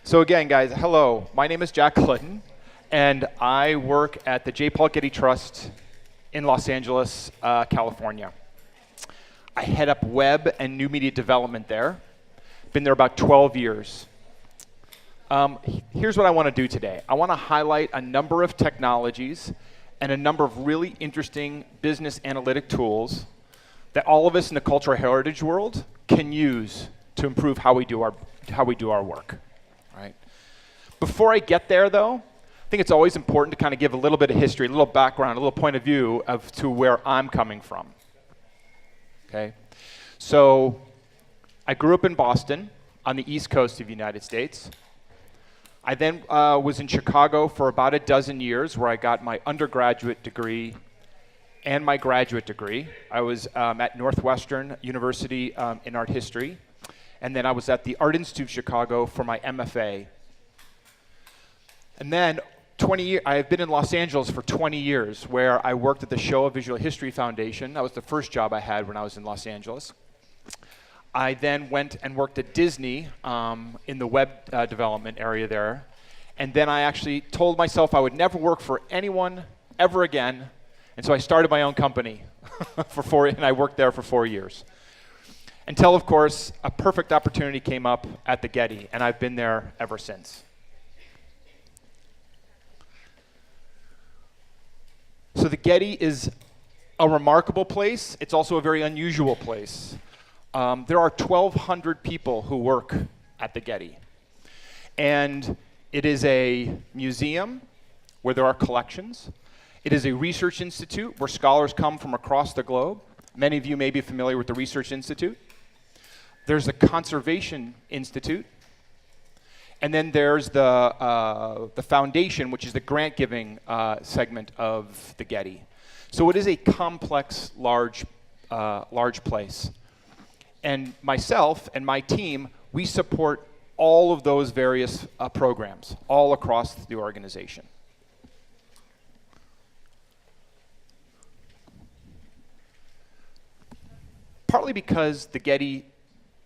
So again, guys, hello. My name is Jack Ludden, and I work at the J. Paul Getty Trust in Los Angeles, California. I head up web and new media development there. Been there about 12 years. Here's what I want to do today. I want to highlight a number of technologies and a number of really interesting business analytic tools that all of us in the cultural heritage world can use to improve how we do our work. Right? Before I get there, though, I think it's always important to kind of give a little bit of history, a little background, a little point of view to where I'm coming from. Okay? So I grew up in Boston on the East Coast of the United States. I then was in Chicago for about a dozen years where I got my undergraduate degree and my graduate degree. I was at Northwestern University in art history. And then I was at the Art Institute of Chicago for my MFA. And then I have been in Los Angeles for 20 years, where I worked at the Showa Visual History Foundation. That was the first job I had when I was in Los Angeles. I then went and worked at Disney in the web development area there. And then I actually told myself I would never work for anyone ever again. And so I started my own company, and I worked there for 4 years. Until, of course, a perfect opportunity came up at the Getty, and I've been there ever since. So the Getty is a remarkable place. It's also a very unusual place. There are 1,200 people who work at the Getty. And it is a museum where there are collections. It is a research institute where scholars come from across the globe. Many of you may be familiar with the Research Institute. There's a Conservation Institute, and then there's the foundation, which is the grant-giving segment of the Getty. So it is a complex, large place. And myself and my team, we support all of those various programs all across the organization. Partly because the Getty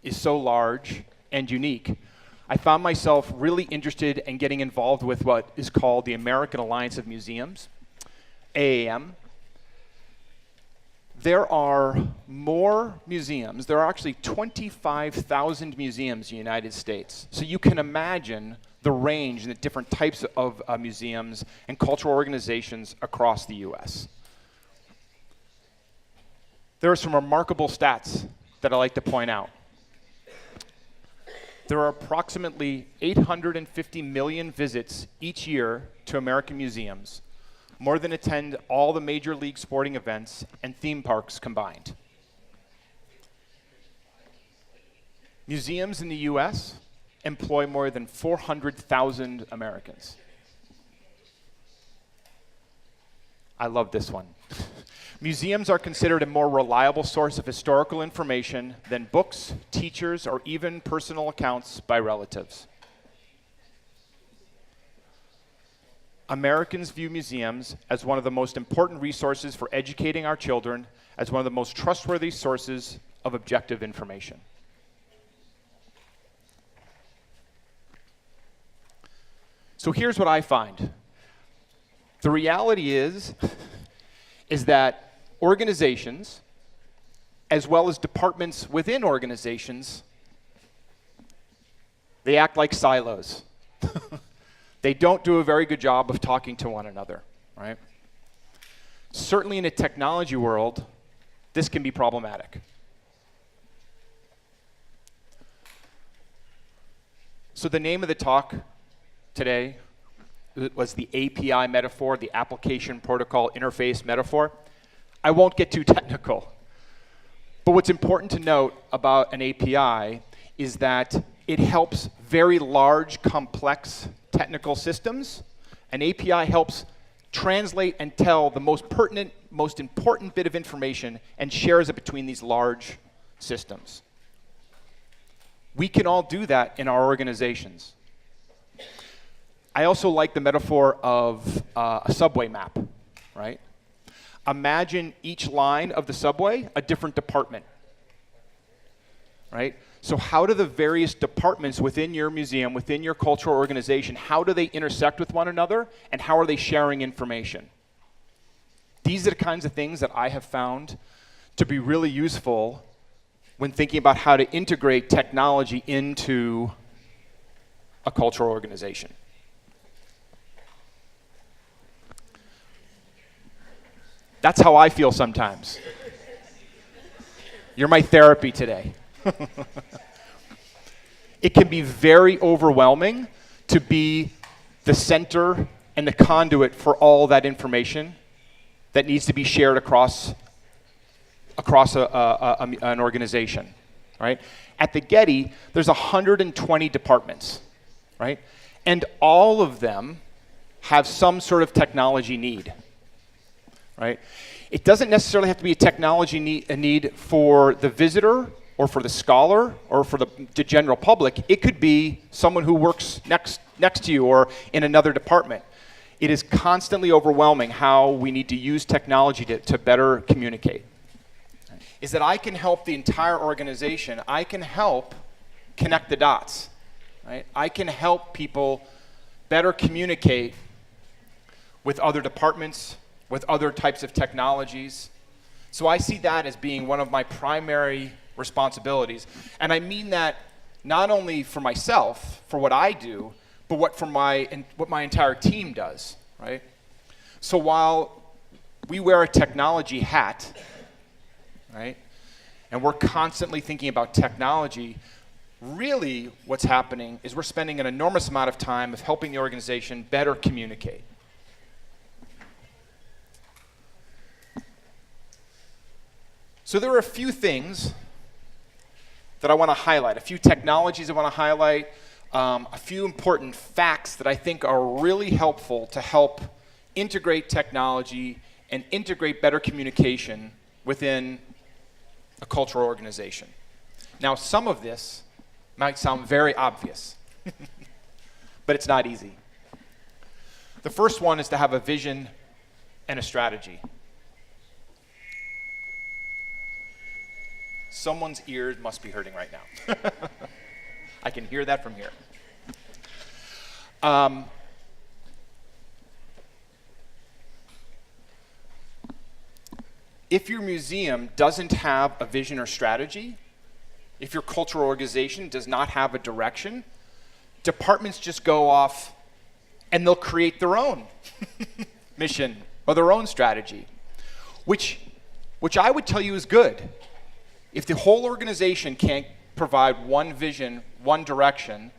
is so large and unique, I found myself really interested in getting involved with what is called the American Alliance of Museums, AAM. There are more museums. There are actually 25,000 museums in the United States. So you can imagine the range and the different types of museums and cultural organizations across the US. There are some remarkable stats that I like to point out. There are approximately 850 million visits each year to American museums, more than attend all the major league sporting events and theme parks combined. Museums in the US employ more than 400,000 Americans. I love this one. Museums are considered a more reliable source of historical information than books, teachers, or even personal accounts by relatives. Americans view museums as one of the most important resources for educating our children, as one of the most trustworthy sources of objective information. So here's what I find. The reality is that organizations, as well as departments within organizations, they act like silos. They don't do a very good job of talking to one another, right? Certainly in a technology world, this can be problematic. So the name of the talk today was the API metaphor, the application protocol interface metaphor. I won't get too technical. But what's important to note about an API is that it helps very large, complex technical systems. An API helps translate and tell the most pertinent, most important bit of information and shares it between these large systems. We can all do that in our organizations. I also like the metaphor of a subway map, right? Imagine each line of the subway a different department, right? So how do the various departments within your museum, within your cultural organization, how do they intersect with one another, and how are they sharing information? These are the kinds of things that I have found to be really useful when thinking about how to integrate technology into a cultural organization. That's how I feel sometimes. You're my therapy today. It can be very overwhelming to be the center and the conduit for all that information that needs to be shared across an organization, right? At the Getty, there's 120 departments, right? And all of them have some sort of technology need, right? It doesn't necessarily have to be a technology need for the visitor or for the scholar or for the general public. It could be someone who works next to you or in another department. It is constantly overwhelming how we need to use technology to better communicate. Is that I can help the entire organization. I can help connect the dots, right? I can help people better communicate with other departments, with other types of technologies. So I see that as being one of my primary responsibilities. And I mean that not only for myself, for what I do, but what my entire team does, right? So while we wear a technology hat, right, and we're constantly thinking about technology, really what's happening is we're spending an enormous amount of time of helping the organization better communicate. So there are a few things that I want to highlight, a few technologies I want to highlight, a few important facts that I think are really helpful to help integrate technology and integrate better communication within a cultural organization. Now, some of this might sound very obvious, but it's not easy. The first one is to have a vision and a strategy. Someone's ears must be hurting right now. I can hear that from here. If your museum doesn't have a vision or strategy, if your cultural organization does not have a direction, departments just go off and they'll create their own mission or their own strategy, which I would tell you is good. If the whole organization can't provide one vision, one direction,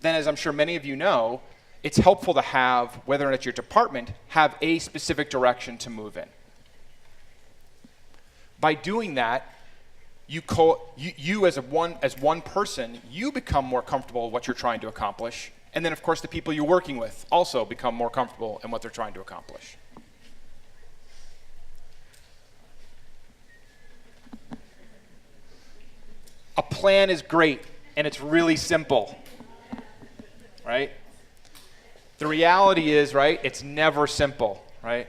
then as I'm sure many of you know, it's helpful to have, whether or not your department, have a specific direction to move in. By doing that, you as one person, you become more comfortable with what you're trying to accomplish. And then, of course, the people you're working with also become more comfortable in what they're trying to accomplish. A plan is great, and it's really simple, right? The reality is, right, it's never simple, right?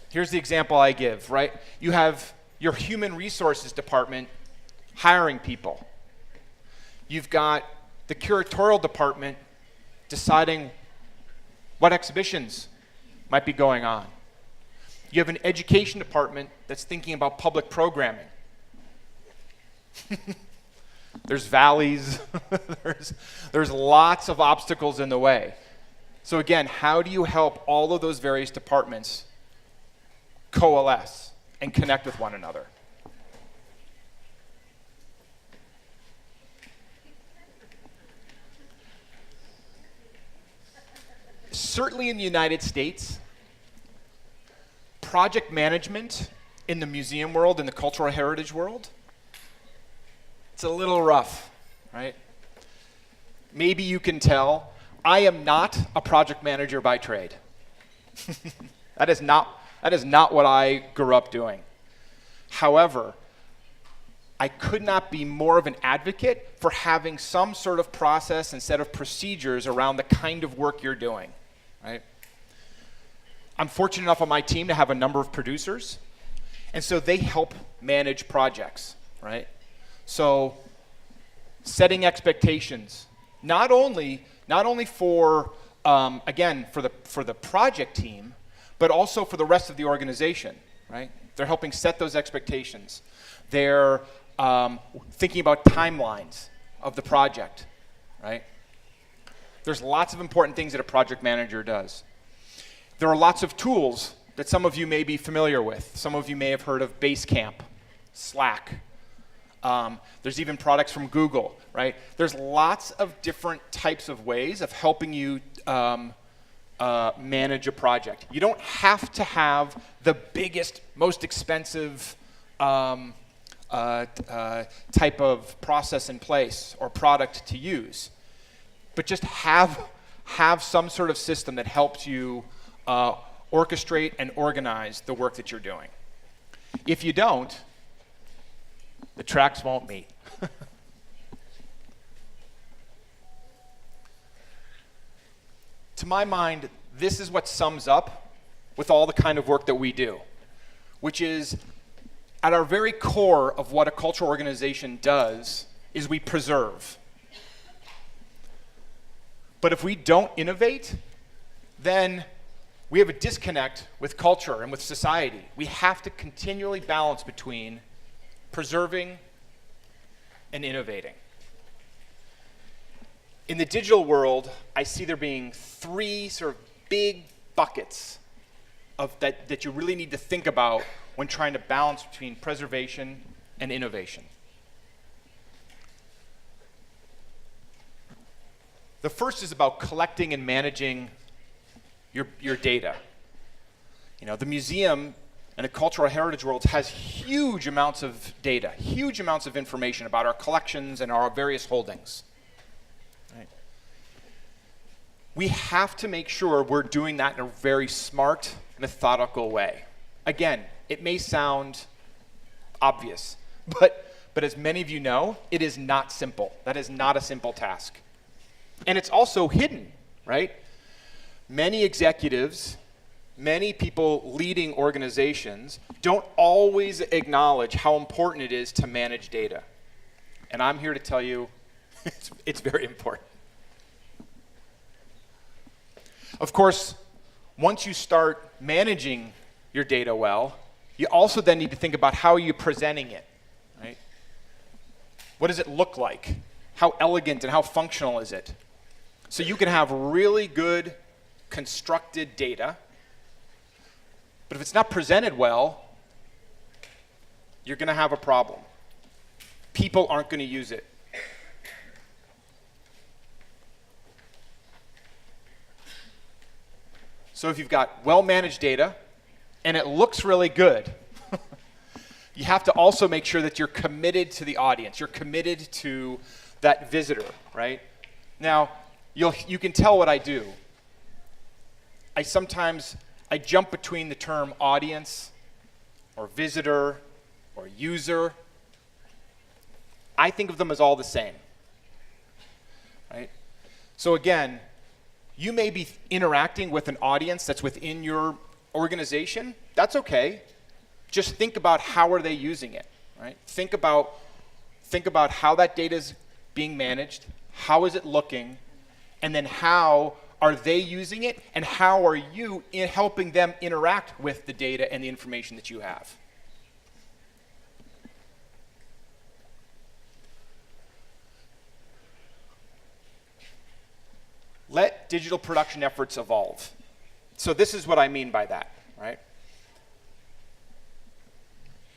Here's the example I give, right? You have your human resources department hiring people. You've got the curatorial department deciding what exhibitions might be going on. You have an education department that's thinking about public programming. There's valleys, there's lots of obstacles in the way. So again, how do you help all of those various departments coalesce and connect with one another? Certainly in the United States, project management in the museum world, in the cultural heritage world, it's a little rough, right? Maybe you can tell I am not a project manager by trade. That is not what I grew up doing. However, I could not be more of an advocate for having some sort of process and set of procedures around the kind of work you're doing, right? I'm fortunate enough on my team to have a number of producers, and so they help manage projects, right? So setting expectations, not only for, again, for the project team, but also for the rest of the organization, right? They're helping set those expectations. They're thinking about timelines of the project, right? There's lots of important things that a project manager does. There are lots of tools that some of you may be familiar with. Some of you may have heard of Basecamp, Slack. There's even products from Google, right? There's lots of different types of ways of helping you manage a project. You don't have to have the biggest, most expensive type of process in place or product to use, but just have some sort of system that helps you orchestrate and organize the work that you're doing. If you don't, the tracks won't meet. To my mind, this is what sums up with all the kind of work that we do, which is at our very core of what a cultural organization does is we preserve. But if we don't innovate, then we have a disconnect with culture and with society. We have to continually balance between preserving and innovating. In the digital world, I see there being three sort of big buckets of that you really need to think about when trying to balance between preservation and innovation. The first is about collecting and managing your data. You know, the museum and the cultural heritage world has huge amounts of data, huge amounts of information about our collections and our various holdings. Right? We have to make sure we're doing that in a very smart, methodical way. Again, it may sound obvious, but as many of you know, it is not simple. That is not a simple task. And it's also hidden, right? Many executives, many people leading organizations don't always acknowledge how important it is to manage data. And I'm here to tell you it's very important. Of course, once you start managing your data well, you also then need to think about how you're presenting it, right? What does it look like? How elegant and how functional is it? So you can have really good constructed data, but if it's not presented well, you're going to have a problem. People aren't going to use it. So if you've got well-managed data and it looks really good, you have to also make sure that you're committed to the audience. You're committed to that visitor, right? Now, you can tell what I do. I jump between the term audience or visitor or user. I think of them as all the same, right? So again, you may be interacting with an audience that's within your organization. That's okay. Just think about how are they using it, right? Think about how that data is being managed, how is it looking, and then how are they using it, and how are you helping them interact with the data and the information that you have? Let digital production efforts evolve. So this is what I mean by that, right?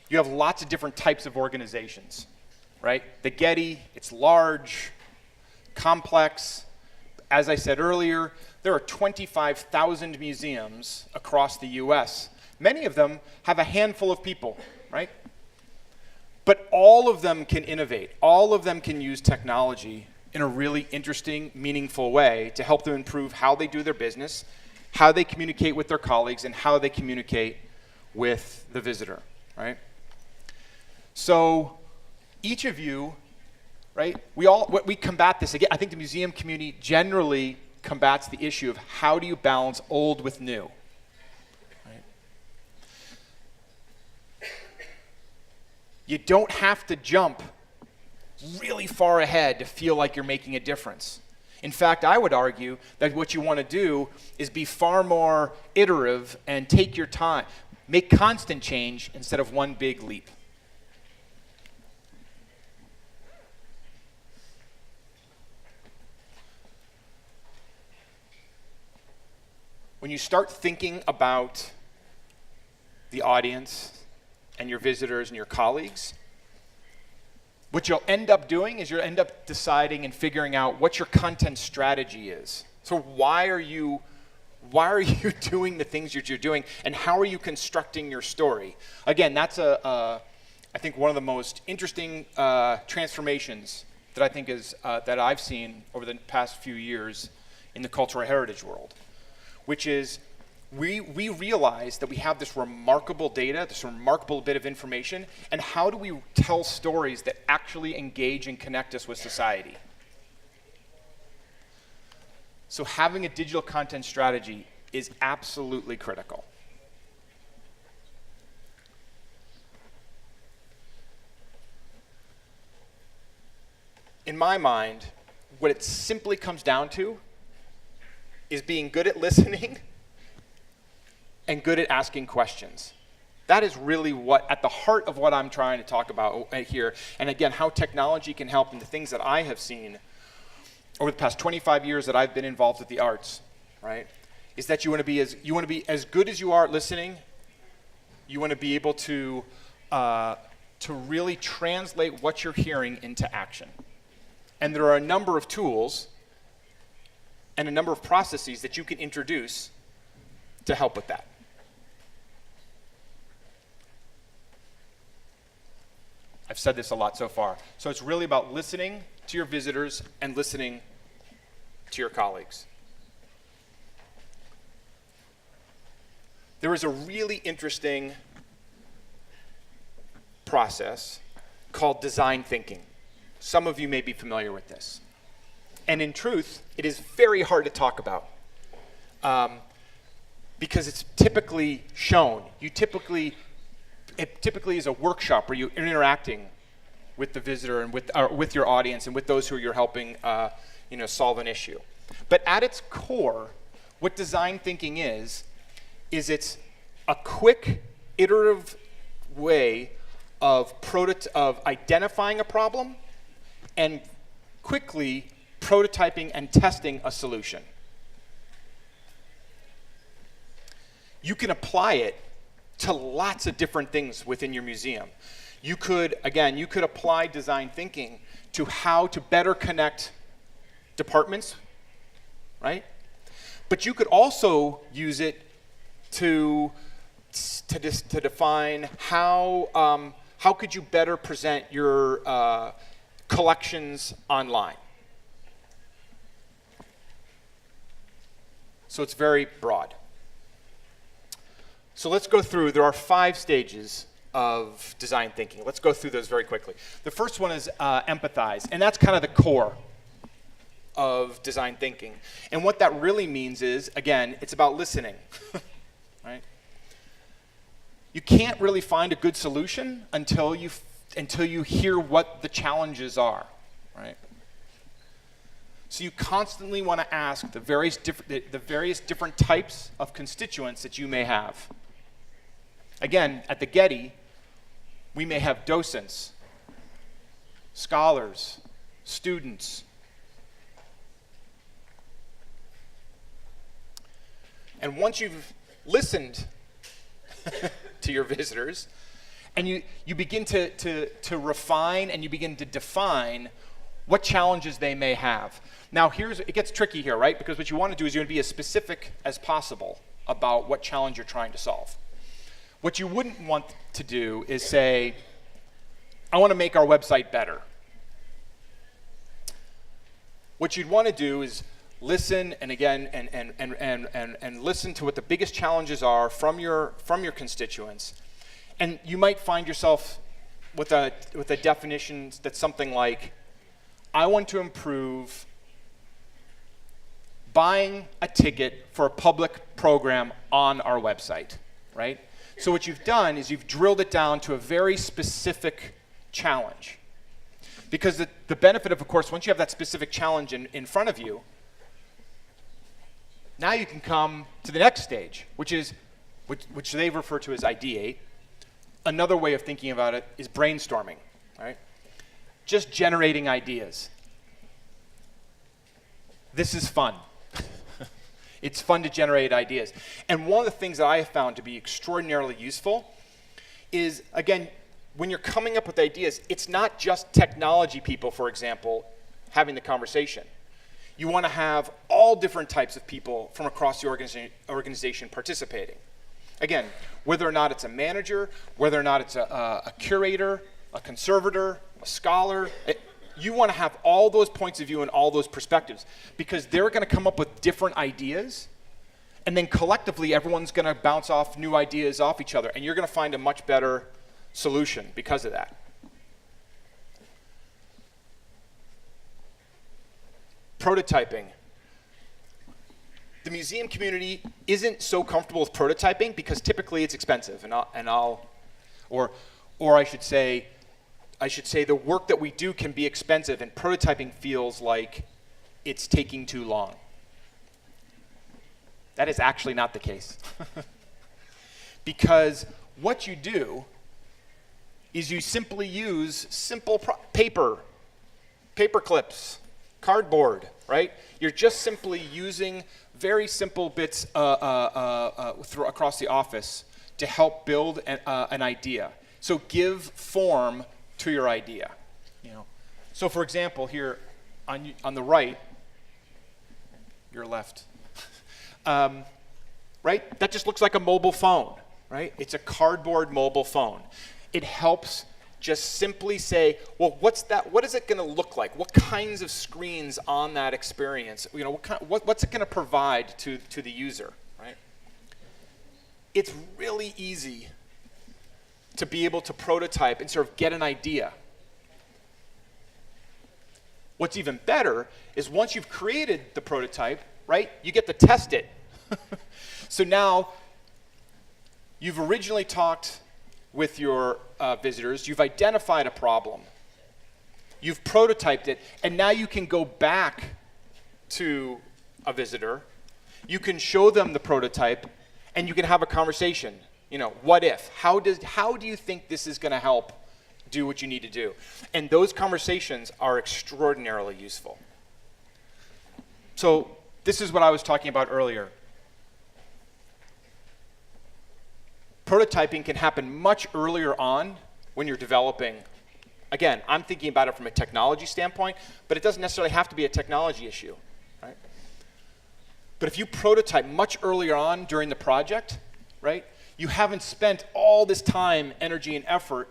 You have lots of different types of organizations, right? The Getty, it's large, complex. As I said earlier, there are 25,000 museums across the US. Many of them have a handful of people, right? But all of them can innovate. All of them can use technology in a really interesting, meaningful way to help them improve how they do their business, how they communicate with their colleagues, and how they communicate with the visitor, right? So each of you, right, we combat this. Again, I think the museum community generally combats the issue of how do you balance old with new, right? You don't have to jump really far ahead to feel like you're making a difference. In fact, I would argue that what you want to do is be far more iterative and take your time. Make constant change instead of one big leap. When you start thinking about the audience and your visitors and your colleagues, what you'll end up doing is you'll end up deciding and figuring out what your content strategy is. So why are you doing the things that you're doing, and how are you constructing your story? Again, that's I think one of the most interesting transformations that I think is that I've seen over the past few years in the cultural heritage world, which is we realize that we have this remarkable data, this remarkable bit of information, and how do we tell stories that actually engage and connect us with society? So having a digital content strategy is absolutely critical. In my mind, what it simply comes down to is being good at listening and good at asking questions. That is really what, at the heart of what I'm trying to talk about here, and again, how technology can help in the things that I have seen over the past 25 years that I've been involved with the arts, right? Is that you want to be as good as you are at listening. You want to be able to really translate what you're hearing into action. And there are a number of tools and a number of processes that you can introduce to help with that. I've said this a lot so far. So it's really about listening to your visitors and listening to your colleagues. There is a really interesting process called design thinking. Some of you may be familiar with this. And in truth, it is very hard to talk about because it's typically shown. It typically is a workshop where you're interacting with the visitor and with your audience and with those who you're helping solve an issue. But at its core, what design thinking is it's a quick, iterative way of identifying a problem and quickly prototyping and testing a solution. You can apply it to lots of different things within your museum. You could apply design thinking to how to better connect departments, right? But you could also use it to define how could you better present your collections online. So it's very broad. So let's go through, there are 5 stages of design thinking. Let's go through those very quickly. The first one is empathize, and that's kind of the core of design thinking. And what that really means is, again, it's about listening, right? You can't really find a good solution until you hear what the challenges are, right? So you constantly want to ask the various different types of constituents that you may have. Again, at the Getty, we may have docents, scholars, students. And once you've listened to your visitors, and you begin to refine and you begin to define what challenges they may have. Now, it gets tricky here, right? Because what you want to do is you want to be as specific as possible about what challenge you're trying to solve. What you wouldn't want to do is say, I want to make our website better. What you'd want to do is listen and again and listen to what the biggest challenges are from your constituents. And you might find yourself with a definition that's something like, I want to improve buying a ticket for a public program on our website, right? So what you've done is you've drilled it down to a very specific challenge. Because the benefit of course, once you have that specific challenge in front of you, now you can come to the next stage, which they refer to as ideate. Another way of thinking about it is brainstorming, right? Just generating ideas. This is fun. It's fun to generate ideas. And one of the things that I have found to be extraordinarily useful is, again, when you're coming up with ideas, it's not just technology people, for example, having the conversation. You want to have all different types of people from across the organization participating. Again, whether or not it's a manager, whether or not it's a curator, a conservator, a scholar, you want to have all those points of view and all those perspectives, because they're going to come up with different ideas, and then collectively everyone's going to bounce off new ideas off each other, and you're going to find a much better solution because of that. Prototyping. The museum community isn't so comfortable with prototyping because typically it's expensive, or I should say the work that we do can be expensive, and prototyping feels like it's taking too long. That is actually not the case. Because what you do is you simply use simple paper clips, cardboard, right? You're just simply using very simple bits across the office to help build an idea. So give form to your idea. So for example, here on the right, your left, right? That just looks like a mobile phone, right? It's a cardboard mobile phone. It helps just simply say, well, what's that? What is it going to look like? What kinds of screens on that experience? What's it going to provide to the user, right? It's really easy to be able to prototype and sort of get an idea. What's even better is once you've created the prototype, right, you get to test it. So now you've originally talked with your visitors, you've identified a problem, you've prototyped it, and now you can go back to a visitor, you can show them the prototype, and you can have a conversation. What if? How do you think this is going to help do what you need to do? And those conversations are extraordinarily useful. So this is what I was talking about earlier. Prototyping can happen much earlier on when you're developing. Again, I'm thinking about it from a technology standpoint, but it doesn't necessarily have to be a technology issue, right? But if you prototype much earlier on during the project, right, you haven't spent all this time, energy, and effort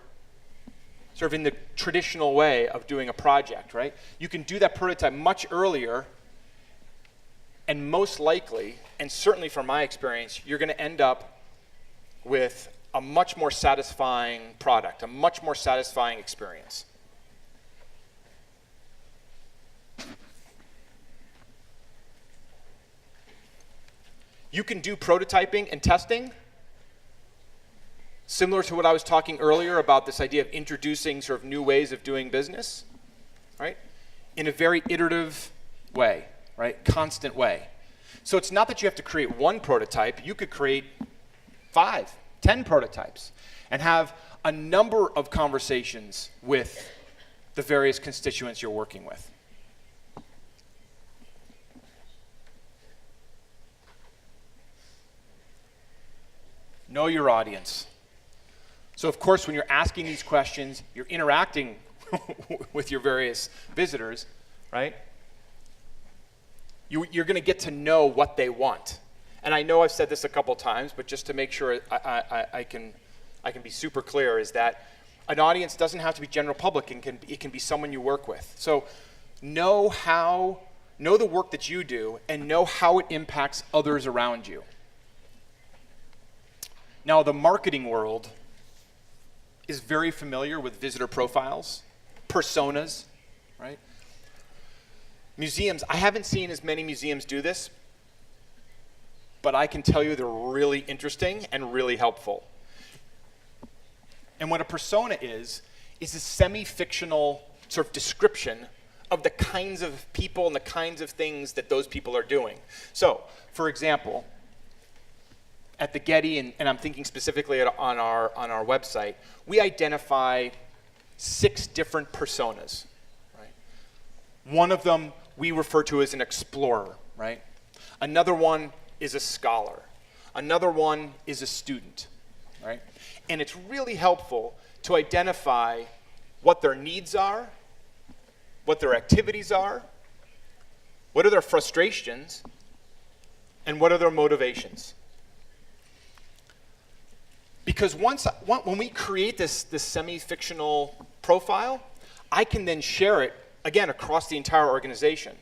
sort of in the traditional way of doing a project, right? You can do that prototype much earlier, and most likely, and certainly from my experience, you're going to end up with a much more satisfying product, a much more satisfying experience. You can do prototyping and testing similar to what I was talking earlier about this idea of introducing sort of new ways of doing business, right? In a very iterative way, right? Constant way. So it's not that you have to create one prototype. You could create 5, 10 prototypes and have a number of conversations with the various constituents you're working with. Know your audience. So of course, when you're asking these questions, you're interacting with your various visitors, right? You're going to get to know what they want. And I know I've said this a couple times, but just to make sure I can be super clear, is that an audience doesn't have to be general public, and it can be someone you work with. So know the work that you do and know how it impacts others around you. Now, the marketing world is very familiar with visitor profiles, personas, right? Museums, I haven't seen as many museums do this, but I can tell you they're really interesting and really helpful. And what a persona is is a semi-fictional sort of description of the kinds of people and the kinds of things that those people are doing. So, for example, at the Getty, and I'm thinking specifically on our website, we identify 6 different personas. Right? One of them we refer to as an explorer. Right? Another one is a scholar. Another one is a student. Right? And it's really helpful to identify what their needs are, what their activities are, what are their frustrations, and what are their motivations. Because when we create this semi-fictional profile, I can then share it, again, across the entire organization.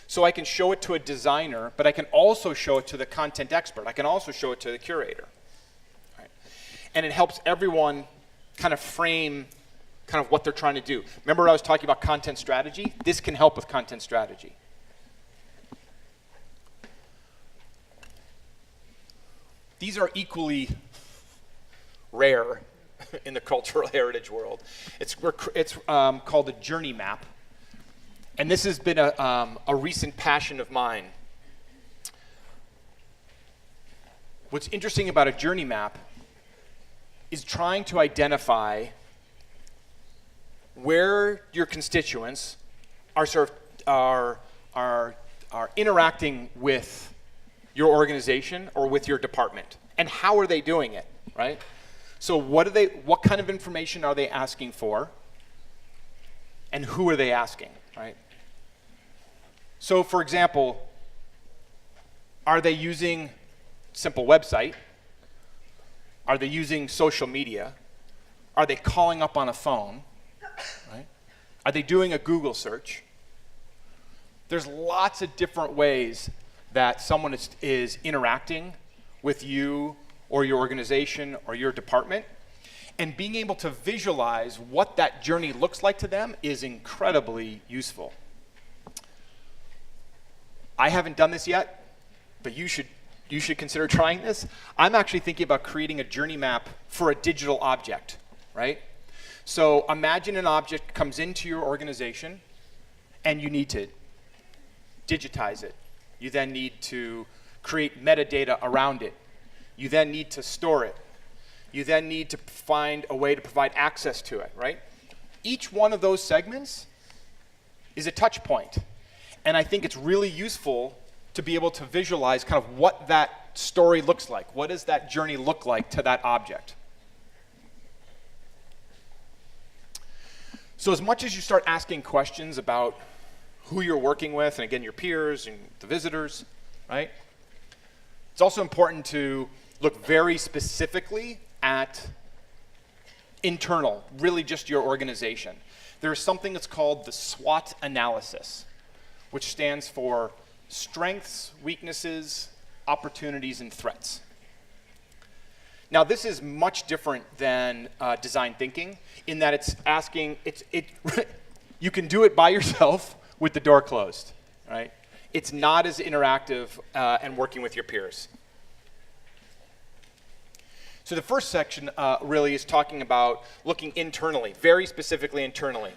So I can show it to a designer, but I can also show it to the content expert. I can also show it to the curator. Right? And it helps everyone kind of frame kind of what they're trying to do. Remember I was talking about content strategy? This can help with content strategy. These are equally rare in the cultural heritage world. It's called a journey map. And this has been a recent passion of mine. What's interesting about a journey map is trying to identify where your constituents are interacting with your organization or with your department, and how are they doing it, right? So what kind of information are they asking for, and who are they asking, right? So for example, are they using simple website? Are they using social media? Are they calling up on a phone? Right? Are they doing a Google search? There's lots of different ways that someone is interacting with you or your organization or your department, and being able to visualize what that journey looks like to them is incredibly useful. I haven't done this yet, but you should consider trying this. I'm actually thinking about creating a journey map for a digital object, right? So imagine an object comes into your organization and you need to digitize it. You then need to create metadata around it. You then need to store it. You then need to find a way to provide access to it, right? Each one of those segments is a touch point. And I think it's really useful to be able to visualize kind of what that story looks like. What does that journey look like to that object? So as much as you start asking questions about who you're working with, and again, your peers and the visitors, right? It's also important to look very specifically at internal, really just your organization. There's something that's called the Swot Analysis, which stands for strengths, weaknesses, opportunities, and threats. Now, this is much different than design thinking in that it's asking, you can do it by yourself with the door closed, right? It's not as interactive and working with your peers. So the first section really is talking about looking internally, very specifically internally,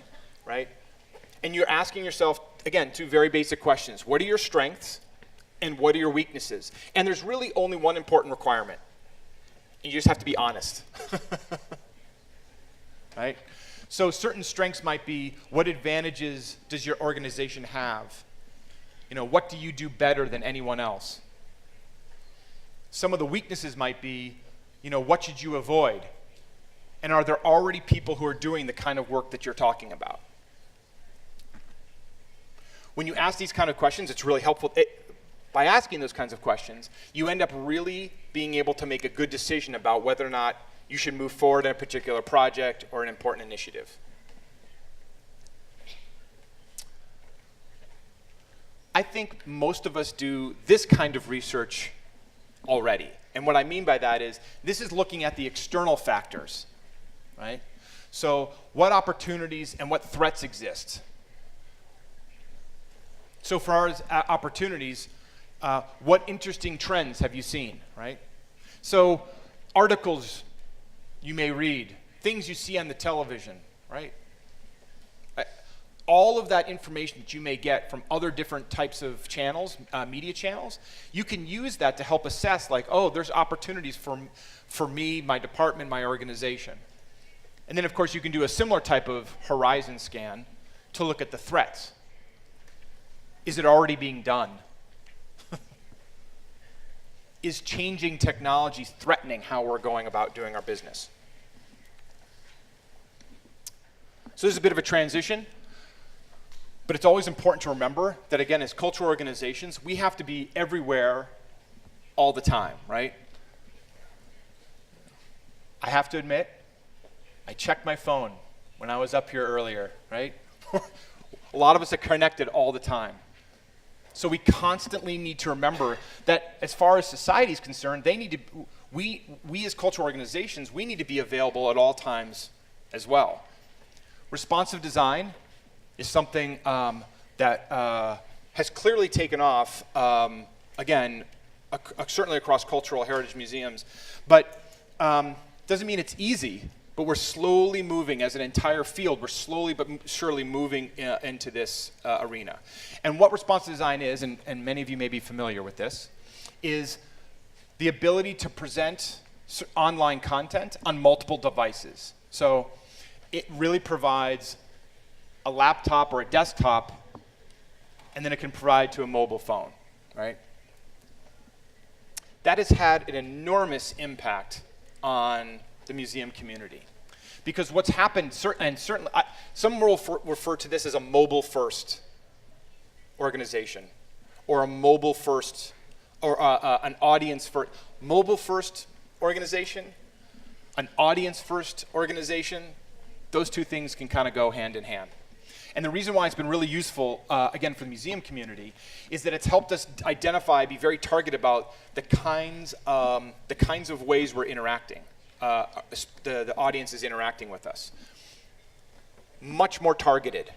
right? And you're asking yourself, again, 2 very basic questions. What are your strengths and what are your weaknesses? And there's really only one important requirement. You just have to be honest, right? So certain strengths might be, what advantages does your organization have? You know, what do you do better than anyone else? Some of the weaknesses might be, you know, what should you avoid? And are there already people who are doing the kind of work that you're talking about? When you ask these kind of questions, it's really helpful. By asking those kinds of questions, you end up really being able to make a good decision about whether or not you should move forward in a particular project or an important initiative. I think most of us do this kind of research already. And what I mean by that is, this is looking at the external factors, right? So what opportunities and what threats exist? So for our opportunities, what interesting trends have you seen, right? So articles you may read, things you see on the television, right? All of that information that you may get from other different types of channels, media channels, you can use that to help assess, like, oh, there's opportunities for me, my department, my organization. And then, of course, you can do a similar type of horizon scan to look at the threats. Is it already being done? Is changing technology threatening how we're going about doing our business? So this is a bit of a transition. But it's always important to remember that, again, as cultural organizations, we have to be everywhere all the time, right? I have to admit, I checked my phone when I was up here earlier, right? A lot of us are connected all the time. So we constantly need to remember that as far as society is concerned, we as cultural organizations, we need to be available at all times as well. Responsive design is something that has clearly taken off, again, certainly across cultural heritage museums, but doesn't mean it's easy, but we're slowly moving as an entire field, we're slowly but surely moving into this arena. And what responsive design is, and many of you may be familiar with this, is the ability to present online content on multiple devices. So it really provides a laptop or a desktop, and then it can provide to a mobile phone, right? That has had an enormous impact on the museum community. Because what's happened, and certainly, some will refer to this as a mobile-first organization, or a mobile-first, or an audience-first. Mobile-first organization, an audience-first organization, those two things can kind of go hand in hand. And the reason why it's been really useful, again, for the museum community, is that it's helped us identify, be very targeted about the kinds of ways we're interacting. The audience is interacting with us. Much more targeted,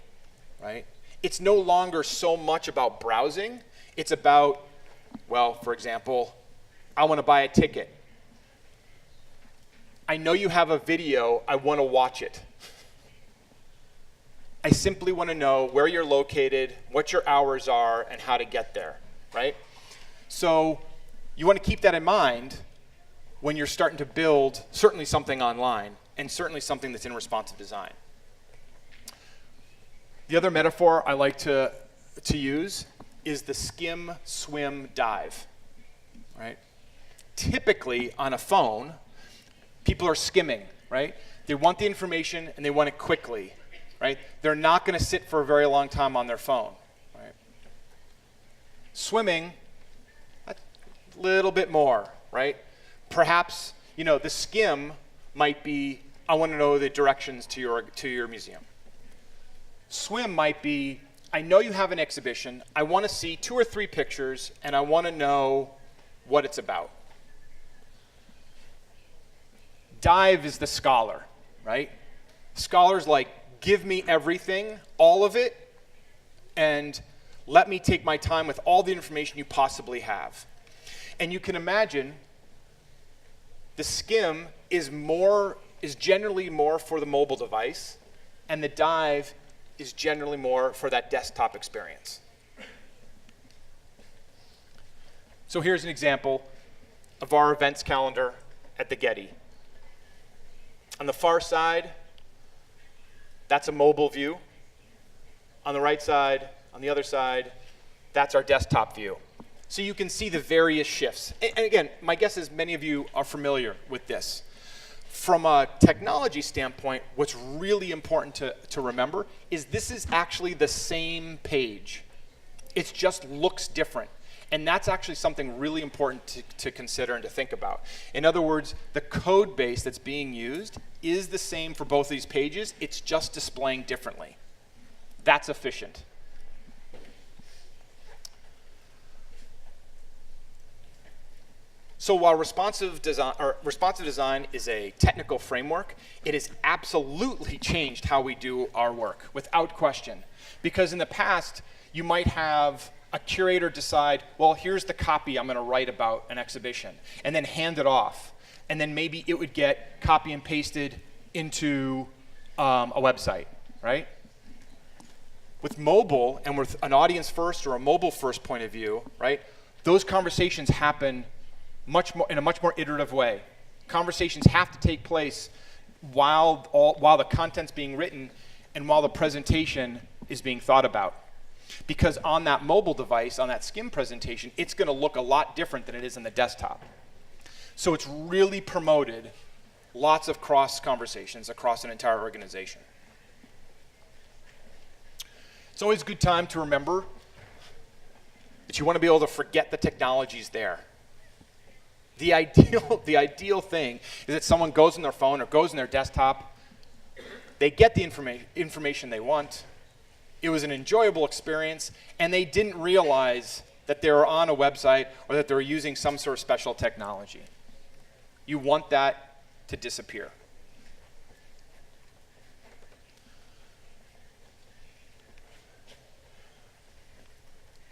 right? It's no longer so much about browsing. It's about, well, for example, I want to buy a ticket. I know you have a video. I want to watch it. I simply want to know where you're located, what your hours are, and how to get there, right? So you want to keep that in mind when you're starting to build certainly something online, and certainly something that's in responsive design. The other metaphor I like to use is the skim, swim, dive, right? Typically on a phone, people are skimming, right? They want the information and they want it quickly, right? They're not going to sit for a very long time on their phone, right? Swimming, a little bit more, right? Perhaps, the skim might be, I want to know the directions to your museum. Swim might be, I know you have an exhibition, I want to see 2 or 3 pictures, and I want to know what it's about. Dive is the scholar, right? Scholars like, give me everything, all of it, and let me take my time with all the information you possibly have. And you can imagine the skim is generally more for the mobile device, and the dive is generally more for that desktop experience. So here's an example of our events calendar at the Getty. On the far side, that's a mobile view. On the right side, on the other side, that's our desktop view. So you can see the various shifts. And again, my guess is many of you are familiar with this. From a technology standpoint, what's really important to remember is this is actually the same page. It just looks different. And that's actually something really important to consider and to think about. In other words, the code base that's being used is the same for both of these pages. It's just displaying differently. That's efficient. So while responsive design is a technical framework, it has absolutely changed how we do our work, without question. Because in the past, you might have a curator decide, well, here's the copy I'm going to write about an exhibition, and then hand it off. And then maybe it would get copy and pasted into a website, right? With mobile and with an audience first or a mobile first point of view, right? Those conversations happen much more in a much more iterative way. Conversations have to take place while the content's being written and while the presentation is being thought about. Because on that mobile device, on that skim presentation, it's going to look a lot different than it is on the desktop. So it's really promoted lots of cross conversations across an entire organization. It's always a good time to remember that you want to be able to forget the technologies there. The ideal thing is that someone goes on their phone or goes on their desktop, they get the information they want, it was an enjoyable experience, and they didn't realize that they were on a website or that they were using some sort of special technology. You want that to disappear.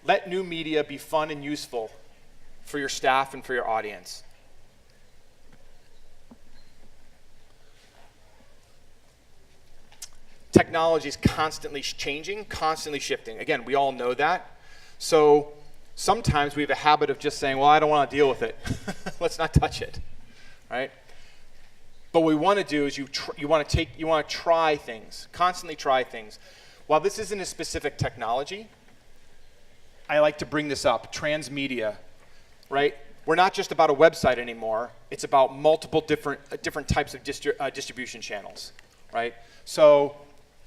Let new media be fun and useful for your staff and for your audience. Technology is constantly changing, constantly shifting. Again, we all know that. So sometimes we have a habit of just saying, well, I don't want to deal with it. Let's not touch it, right? But what we want to do is you want to try things, constantly try things. While this isn't a specific technology, I like to bring this up, transmedia, right? We're not just about a website anymore. It's about multiple different types of distribution channels, right? So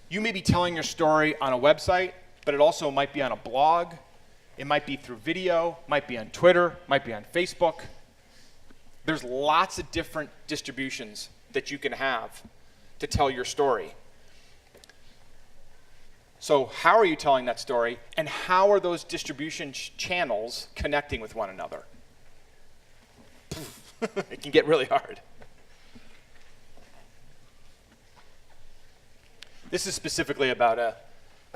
you may be telling your story on a website, but it also might be on a blog. It might be through video, might be on Twitter, might be on Facebook. There's lots of different distributions that you can have to tell your story. So how are you telling that story, and how are those distribution channels connecting with one another? It can get really hard. This is specifically about a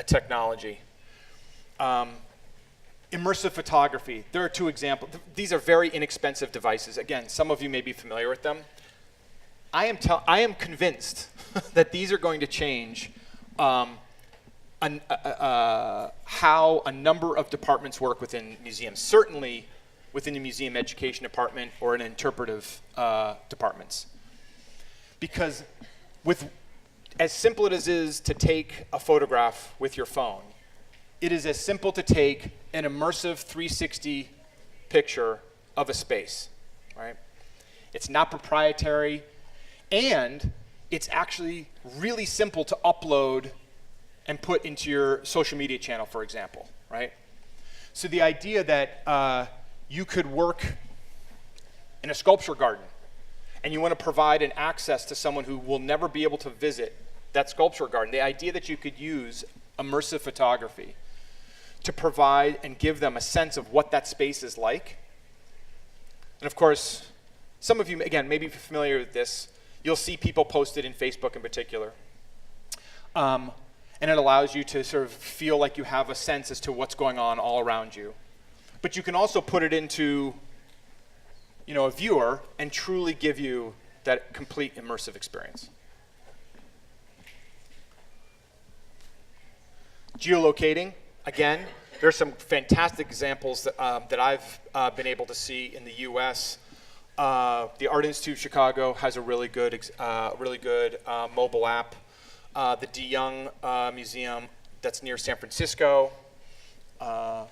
technology. Immersive photography. There are two examples. These are very inexpensive devices. Again, some of you may be familiar with them. I am convinced that these are going to change how a number of departments work within museums. Certainly within the museum education department or in interpretive departments. Because with as simple as it is to take a photograph with your phone, it is as simple to take an immersive 360 picture of a space, right? It's not proprietary, and it's actually really simple to upload and put into your social media channel, for example, right? So the idea that you could work in a sculpture garden and you want to provide an access to someone who will never be able to visit that sculpture garden, the idea that you could use immersive photography to provide and give them a sense of what that space is like. And of course, some of you, again, maybe familiar with this, you'll see people post it in Facebook in particular. And it allows you to sort of feel like you have a sense as to what's going on all around you. But you can also put it into, a viewer and truly give you that complete immersive experience. Geolocating, again, there's some fantastic examples that I've been able to see in the U.S. The Art Institute of Chicago has a really good mobile app. The De Young Museum that's near San Francisco.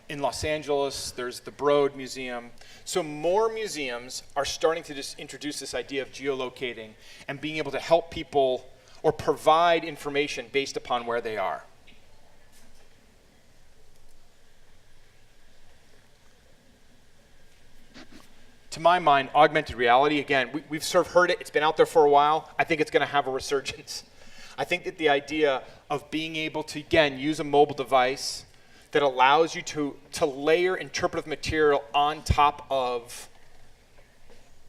In Los Angeles, there's the Broad Museum. So more museums are starting to just introduce this idea of geolocating and being able to help people or provide information based upon where they are. To my mind, augmented reality, again, we've sort of heard it. It's been out there for a while. I think it's going to have a resurgence. I think that the idea of being able to, again, use a mobile device that allows you to layer interpretive material on top of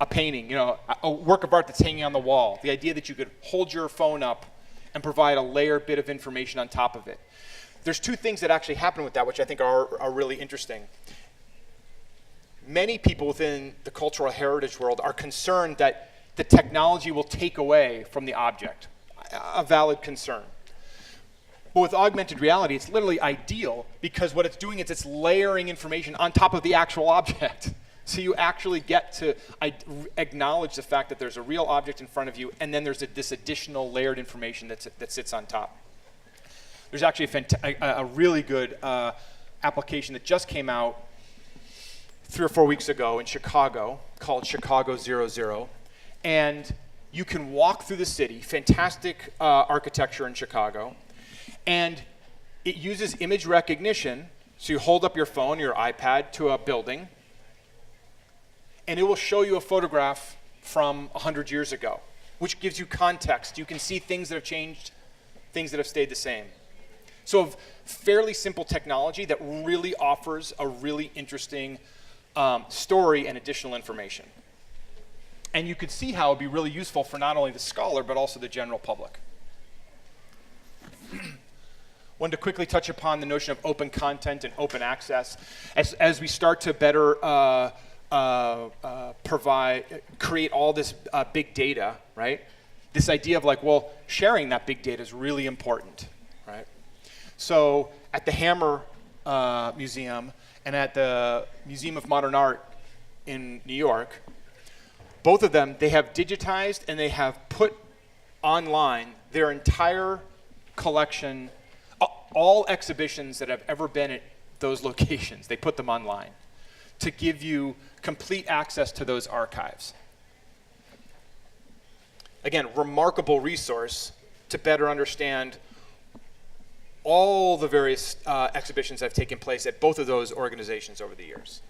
a painting, a work of art that's hanging on the wall. The idea that you could hold your phone up and provide a layered bit of information on top of it. There's two things that actually happen with that, which I think are really interesting. Many people within the cultural heritage world are concerned that the technology will take away from the object. a valid concern. But with augmented reality, it's literally ideal because what it's doing is it's layering information on top of the actual object. So you actually get to acknowledge the fact that there's a real object in front of you, and then there's this additional layered information that sits on top. There's actually a really good application that just came out 3 or 4 weeks ago in Chicago called Chicago 00. And you can walk through the city, fantastic architecture in Chicago, and it uses image recognition. So you hold up your phone, your iPad to a building, and it will show you a photograph from 100 years ago, which gives you context. You can see things that have changed, things that have stayed the same. So fairly simple technology that really offers a really interesting story and additional information. And you could see how it would be really useful for not only the scholar, but also the general public. Wanted to quickly touch upon the notion of open content and open access. As we start to better create all this big data, right? This idea of like, well, sharing that big data is really important, right? So at the Hammer Museum and at the Museum of Modern Art in New York, both of them, they have digitized and they have put online their entire collection, all exhibitions that have ever been at those locations. They put them online to give you complete access to those archives. Again, remarkable resource to better understand all the various exhibitions that have taken place at both of those organizations over the years.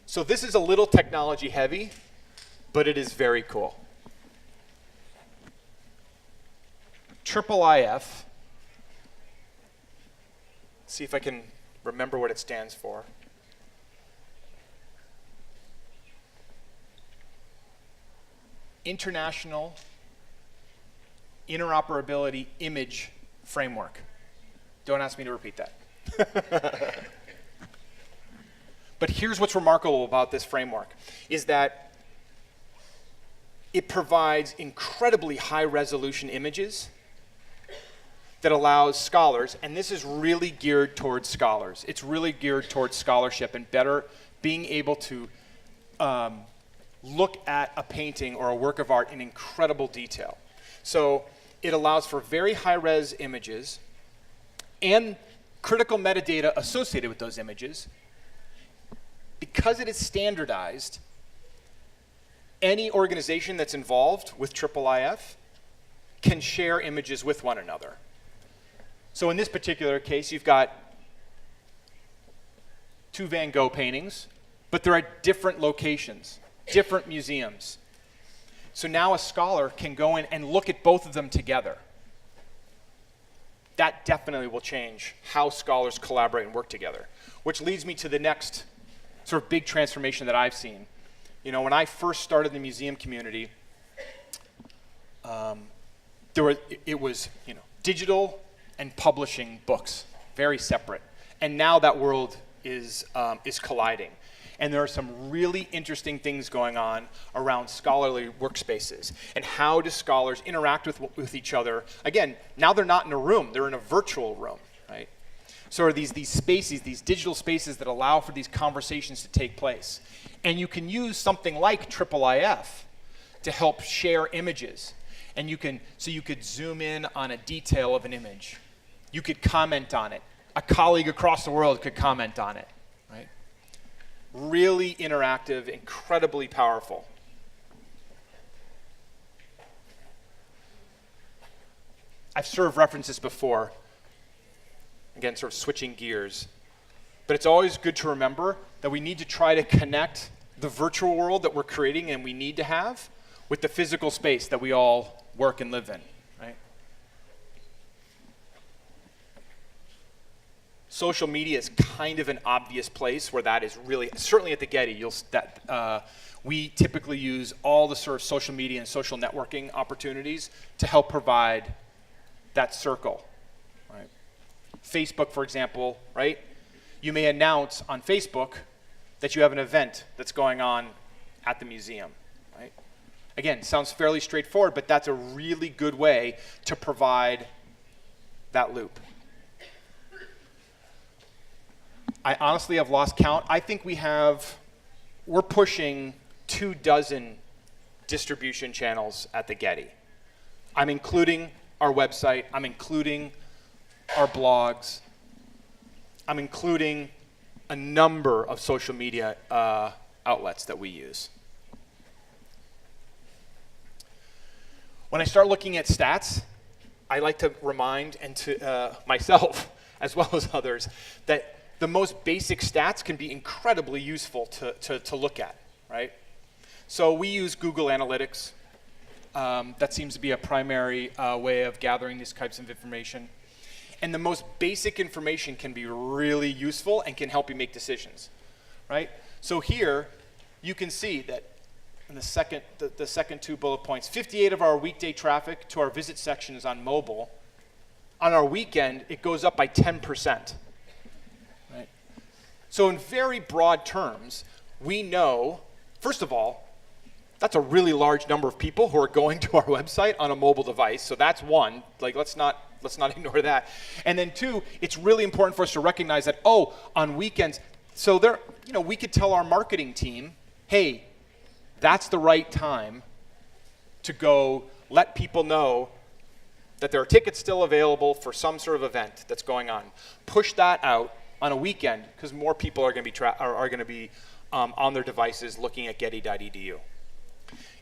So this is a little technology heavy, but it is very cool. IIIF, see if I can remember what it stands for. International Interoperability Image Framework. Don't ask me to repeat that. But here's what's remarkable about this framework, is that it provides incredibly high resolution images that allows scholars, and this is really geared towards scholars. It's really geared towards scholarship and better being able to look at a painting or a work of art in incredible detail. So it allows for very high-res images and critical metadata associated with those images. Because it is standardized, any organization that's involved with IIIF can share images with one another. So in this particular case, you've got 2 Van Gogh paintings, but they're at different locations, different museums. So now a scholar can go in and look at both of them together. That definitely will change how scholars collaborate and work together, which leads me to the next sort of big transformation that I've seen. You know, when I first started the museum community, it was digital and publishing books, very separate. And now that world is colliding. And there are some really interesting things going on around scholarly workspaces. And how do scholars interact with each other? Again, now they're not in a room, they're in a virtual room, right? So are these spaces, these digital spaces that allow for these conversations to take place. And you can use something like IIIF to help share images. And you could zoom in on a detail of an image. You could comment on it. A colleague across the world could comment on it, right? Really interactive, incredibly powerful. I've sort of referenced this before. Again, sort of switching gears. But it's always good to remember that we need to try to connect the virtual world that we're creating and we need to have with the physical space that we all work and live in, right? Social media is kind of an obvious place where that is really, certainly at the Getty, we typically use all the sort of social media and social networking opportunities to help provide that circle, right? Facebook, for example, right? You may announce on Facebook that you have an event that's going on at the museum, right? Again, sounds fairly straightforward, but that's a really good way to provide that loop. I honestly have lost count. I think we're pushing 24 distribution channels at the Getty. I'm including our website, I'm including our blogs, I'm including a number of social media outlets that we use. When I start looking at stats, I like to remind myself, as well as others, that the most basic stats can be incredibly useful to look at, right? So we use Google Analytics. That seems to be a primary way of gathering these types of information. And the most basic information can be really useful and can help you make decisions, right? So here, you can see that in the second two bullet points, 58 of our weekday traffic to our visit section is on mobile. On our weekend, it goes up by 10%. Right? So in very broad terms, we know, first of all, that's a really large number of people who are going to our website on a mobile device. So that's one. Like, let's not ignore that. And then two, it's really important for us to recognize that, oh, on weekends, so we could tell our marketing team, hey, that's the right time to go let people know that there are tickets still available for some sort of event that's going on. Push that out on a weekend because more people are going to be on their devices looking at getty.edu.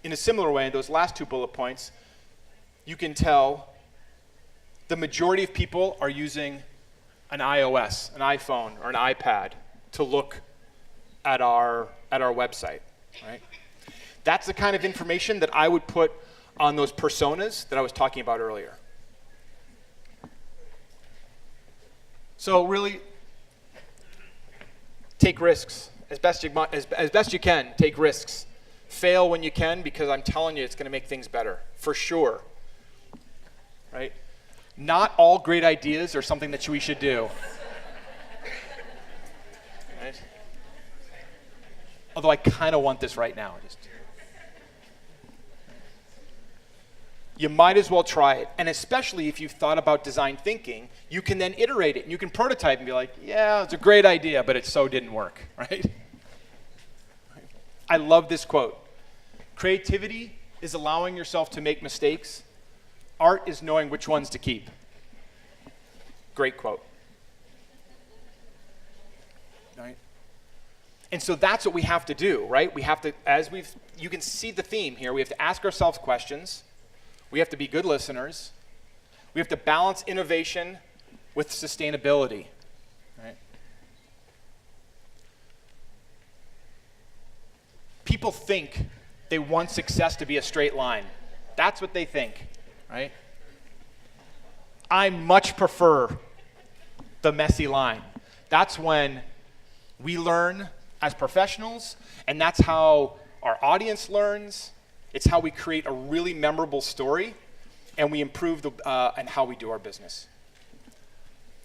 In a similar way, in those last two bullet points, you can tell the majority of people are using an iOS, an iPhone, or an iPad to look at our website, right? That's the kind of information that I would put on those personas that I was talking about earlier. So really, take risks as best you can. Take risks. Fail when you can, because I'm telling you, it's going to make things better for sure. Right? Not all great ideas are something that we should do. Right? Although I kind of want this right now. You might as well try it. And especially if you've thought about design thinking, you can then iterate it and you can prototype and be like, yeah, it's a great idea, but it so didn't work, right? I love this quote. Creativity is allowing yourself to make mistakes. Art is knowing which ones to keep. Great quote. Right? And so that's what we have to do, right? We have to, you can see the theme here, we have to ask ourselves questions. We have to be good listeners. We have to balance innovation with sustainability. Right? People think they want success to be a straight line. That's what they think, right? I much prefer the messy line. That's when we learn as professionals, and that's how our audience learns. It's how we create a really memorable story, and we improve and how we do our business.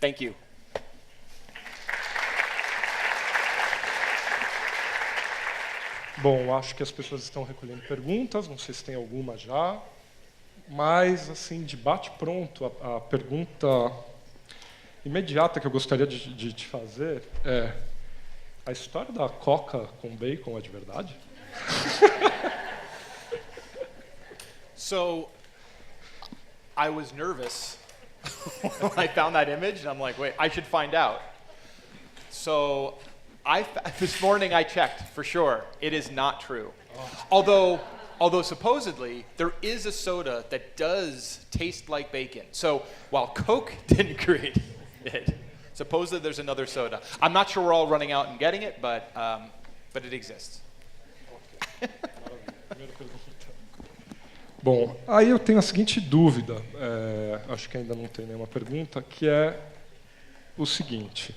Thank you. Bom, acho que as pessoas estão recolhendo perguntas, não sei se tem alguma já, mas, assim, de bate-pronto, a pergunta imediata que eu gostaria de te fazer é: a história da Coca com bacon é de verdade? So, I was nervous when I found that image, and I'm like, wait, I should find out. So, this morning I checked for sure. It is not true. Oh. Although supposedly there is a soda that does taste like bacon. So while Coke didn't create it, supposedly there's another soda. I'm not sure we're all running out and getting it, but it exists. Bom, aí eu tenho a seguinte dúvida, acho que ainda não tem nenhuma pergunta, que é o seguinte: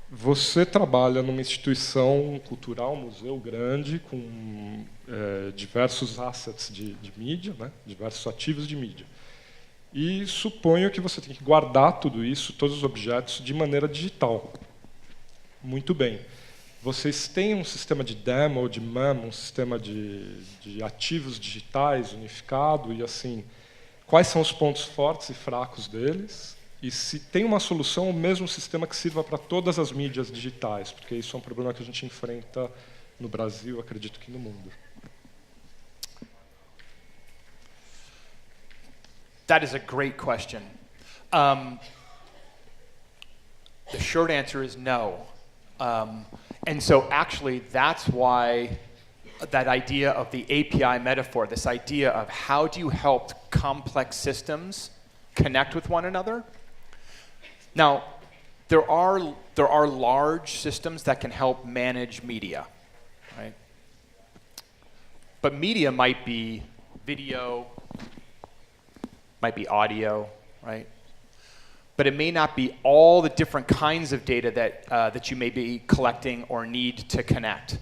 você trabalha numa instituição cultural, um museu grande, com diversos assets de mídia, né? Diversos ativos de mídia. E suponho que você tem que guardar tudo isso, todos os objetos, de maneira digital. Muito bem. vocês têm um sistema de demo, de MAM, um sistema de ativos digitais unificado, e assim, quais são os pontos fortes e fracos deles, e se tem uma solução, o mesmo sistema que sirva para todas as mídias digitais, porque isso é um problema que a gente enfrenta no Brasil, acredito que no mundo. That is a great question. The short answer is no. And so actually that's why that idea of the API metaphor, this idea of how do you help complex systems connect with one another. Now, there are large systems that can help manage media, right? But media might be video, might be audio, right? But it may not be all the different kinds of data that you may be collecting or need to connect.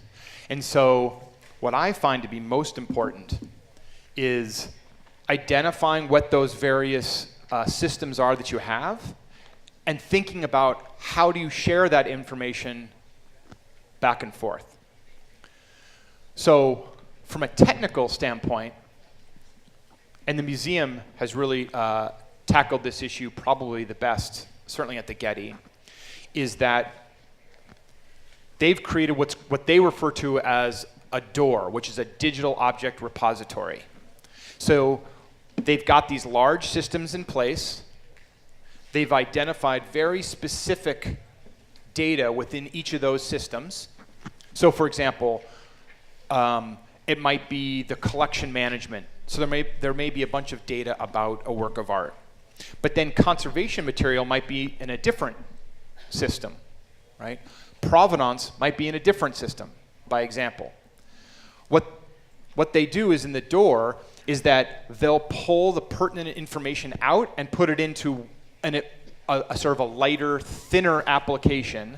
And so what I find to be most important is identifying what those various systems are that you have and thinking about how do you share that information back and forth. So from a technical standpoint, and the museum has really tackled this issue probably the best, certainly at the Getty, is that they've created what they refer to as a DOR, which is a digital object repository. So they've got these large systems in place. They've identified very specific data within each of those systems. So for example, it might be the collection management. So there may be a bunch of data about a work of art. But then conservation material might be in a different system, right? Provenance might be in a different system, by example. What they do is in the DOR is that they'll pull the pertinent information out and put it into a sort of a lighter, thinner application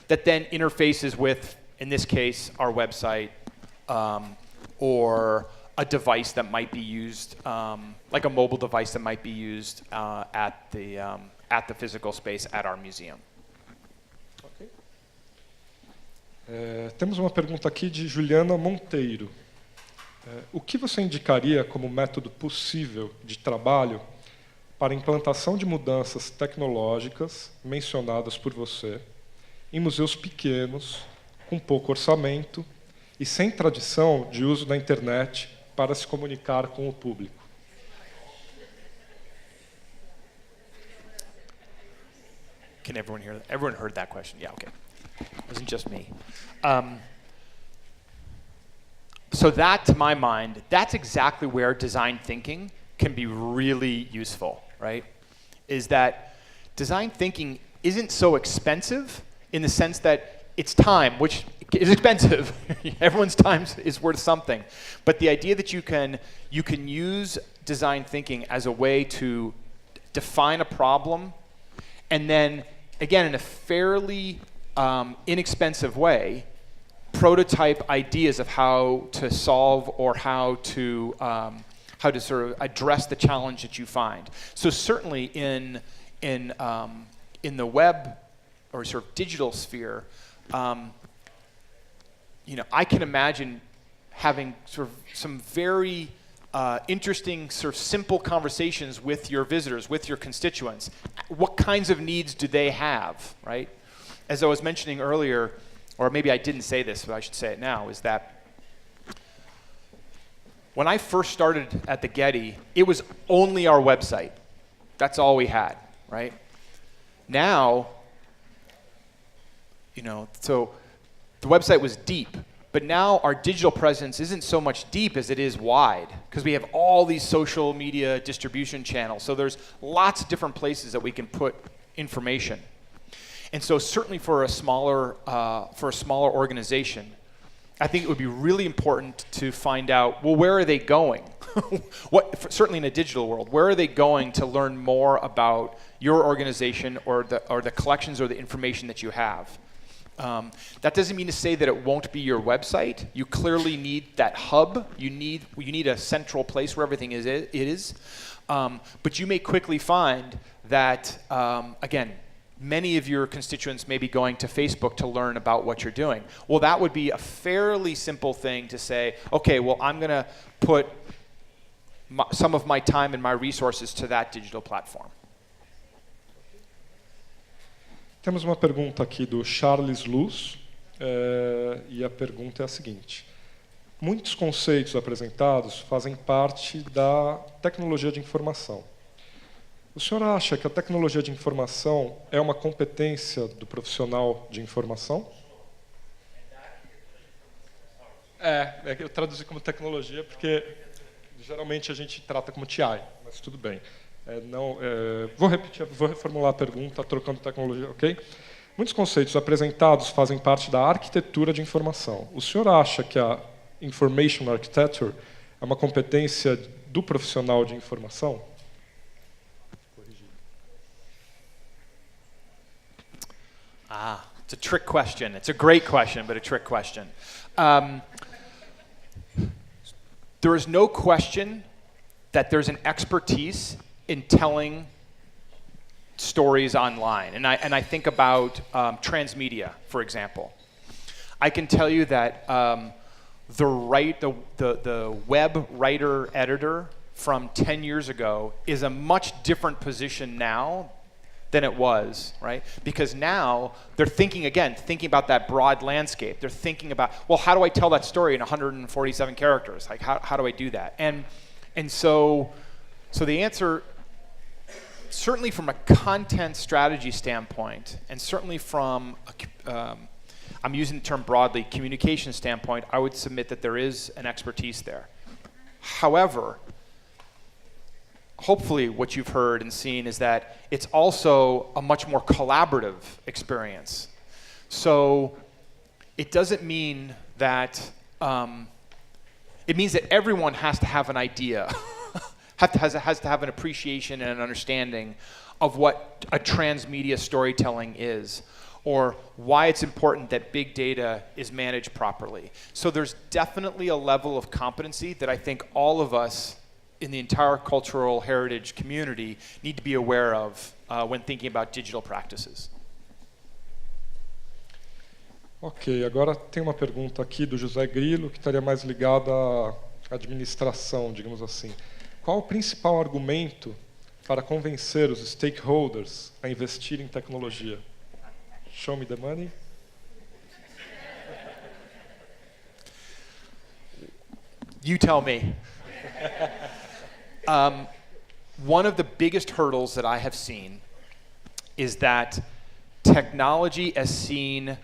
that then interfaces with, in this case, our website, or a device that might be used, like a mobile device that might be used at the physical space at our museum. Okay. Temos uma pergunta aqui de Juliana Monteiro. O que você indicaria como método possível de trabalho para a implantação de mudanças tecnológicas mencionadas por você em museus pequenos, com pouco orçamento e sem tradição de uso da internet para se comunicar com o público? Can everyone hear that? Everyone heard that question? Yeah, okay. It wasn't just me. So that, to my mind, that's exactly where design thinking can be really useful, right? Is that design thinking isn't so expensive in the sense that it's time, which is expensive. Everyone's time is worth something. But the idea that you can use design thinking as a way to define a problem and then, again, in a fairly inexpensive way, prototype ideas of how to solve or how to sort of address the challenge that you find. So certainly in the web or sort of digital sphere, I can imagine having sort of some very interesting, sort of simple conversations with your visitors, with your constituents. What kinds of needs do they have, right? As I was mentioning earlier, or maybe I didn't say this, but I should say it now, is that when I first started at the Getty, it was only our website. That's all we had, right? Now, so the website was deep, but now our digital presence isn't so much deep as it is wide, because we have all these social media distribution channels. So there's lots of different places that we can put information. And so certainly for a smaller organization, I think it would be really important to find out, well, where are they going? Certainly in a digital world, where are they going to learn more about your organization or the collections or the information that you have? That doesn't mean to say that it won't be your website. You clearly need that hub. You need a central place where everything is. But you may quickly find that, again, many of your constituents may be going to Facebook to learn about what you're doing. Well, that would be a fairly simple thing to say, okay, well, I'm going to put some of my time and my resources to that digital platform. Temos uma pergunta aqui do Charles Luz, e a pergunta é a seguinte. Muitos conceitos apresentados fazem parte da tecnologia de informação. O senhor acha que a tecnologia de informação é uma competência do profissional de informação? Eu traduzi como tecnologia porque geralmente a gente trata como TI, mas tudo bem. Vou reformular a pergunta trocando tecnologia, ok? Muitos conceitos apresentados fazem parte da arquitetura de informação. O senhor acha que a Information Architecture é uma competência do profissional de informação? It's a trick question. It's a great question, but a trick question. There is no question that there's an expertise in telling stories online. And I think about transmedia, for example. I can tell you that the web writer editor from 10 years ago is a much different position now than it was, right? Because now they're thinking about that broad landscape. They're thinking about, well, how do I tell that story in 147 characters? Like, how do I do that? And so the answer, certainly from a content strategy standpoint, and certainly from I'm using the term broadly, communication standpoint, I would submit that there is an expertise there. However, hopefully what you've heard and seen is that it's also a much more collaborative experience. So it doesn't mean that, it means that everyone has to have an idea, has to have an appreciation and an understanding of what a transmedia storytelling is, or why it's important that big data is managed properly. So there's definitely a level of competency that I think all of us in the entire cultural heritage community need to be aware of when thinking about digital practices. Ok, agora tem uma pergunta aqui do José Grilo, que estaria mais ligada à administração, digamos assim. Qual o principal argumento para convencer os stakeholders a investir em tecnologia? Show me the money? You tell me. One of the biggest hurdles that I have seen is that technology is seen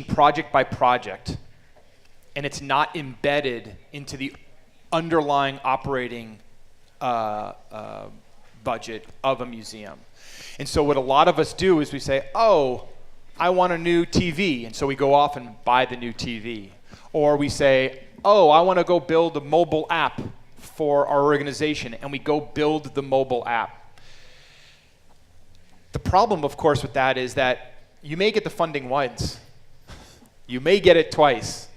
project by project, and it's not embedded into the underlying operating budget of a museum. And so what a lot of us do is we say, oh, I want a new TV, and so we go off and buy the new TV. Or we say, oh, I want to go build a mobile app for our organization, and we go build the mobile app. The problem, of course, with that is that you may get the funding once. You may get it twice.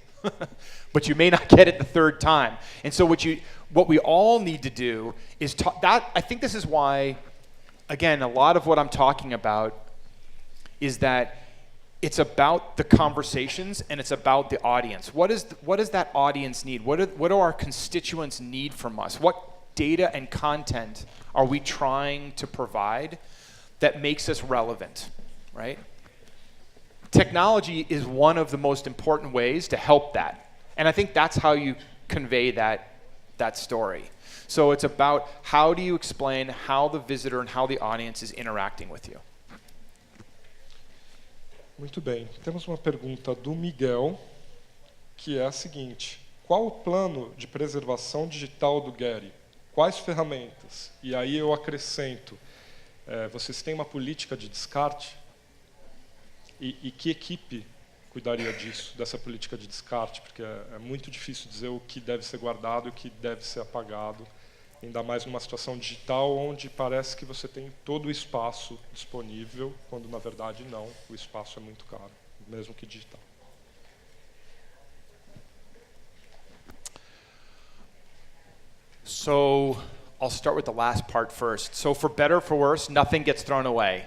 But you may not get it the third time. And so what we all need to do is I think this is why, again, a lot of what I'm talking about is that it's about the conversations and it's about the audience. What does that audience need? What do our constituents need from us? What data and content are we trying to provide that makes us relevant, right? Technology is one of the most important ways to help that. And I think that's how you convey that story. So it's about how do you explain how the visitor and how the audience is interacting with you. Muito bem. Temos uma pergunta do Miguel, que é a seguinte. Qual o plano de preservação digital do Getty? Quais ferramentas? E aí eu acrescento, vocês têm uma política de descarte? E que equipe cuidaria disso, dessa política de descarte? Porque é muito difícil dizer o que deve ser guardado e o que deve ser apagado, ainda mais numa situação digital onde parece que você tem todo o espaço disponível, quando na verdade não, o espaço é muito caro, mesmo que digital. So I'll start with the last part first. So for better or for worse, nothing gets thrown away.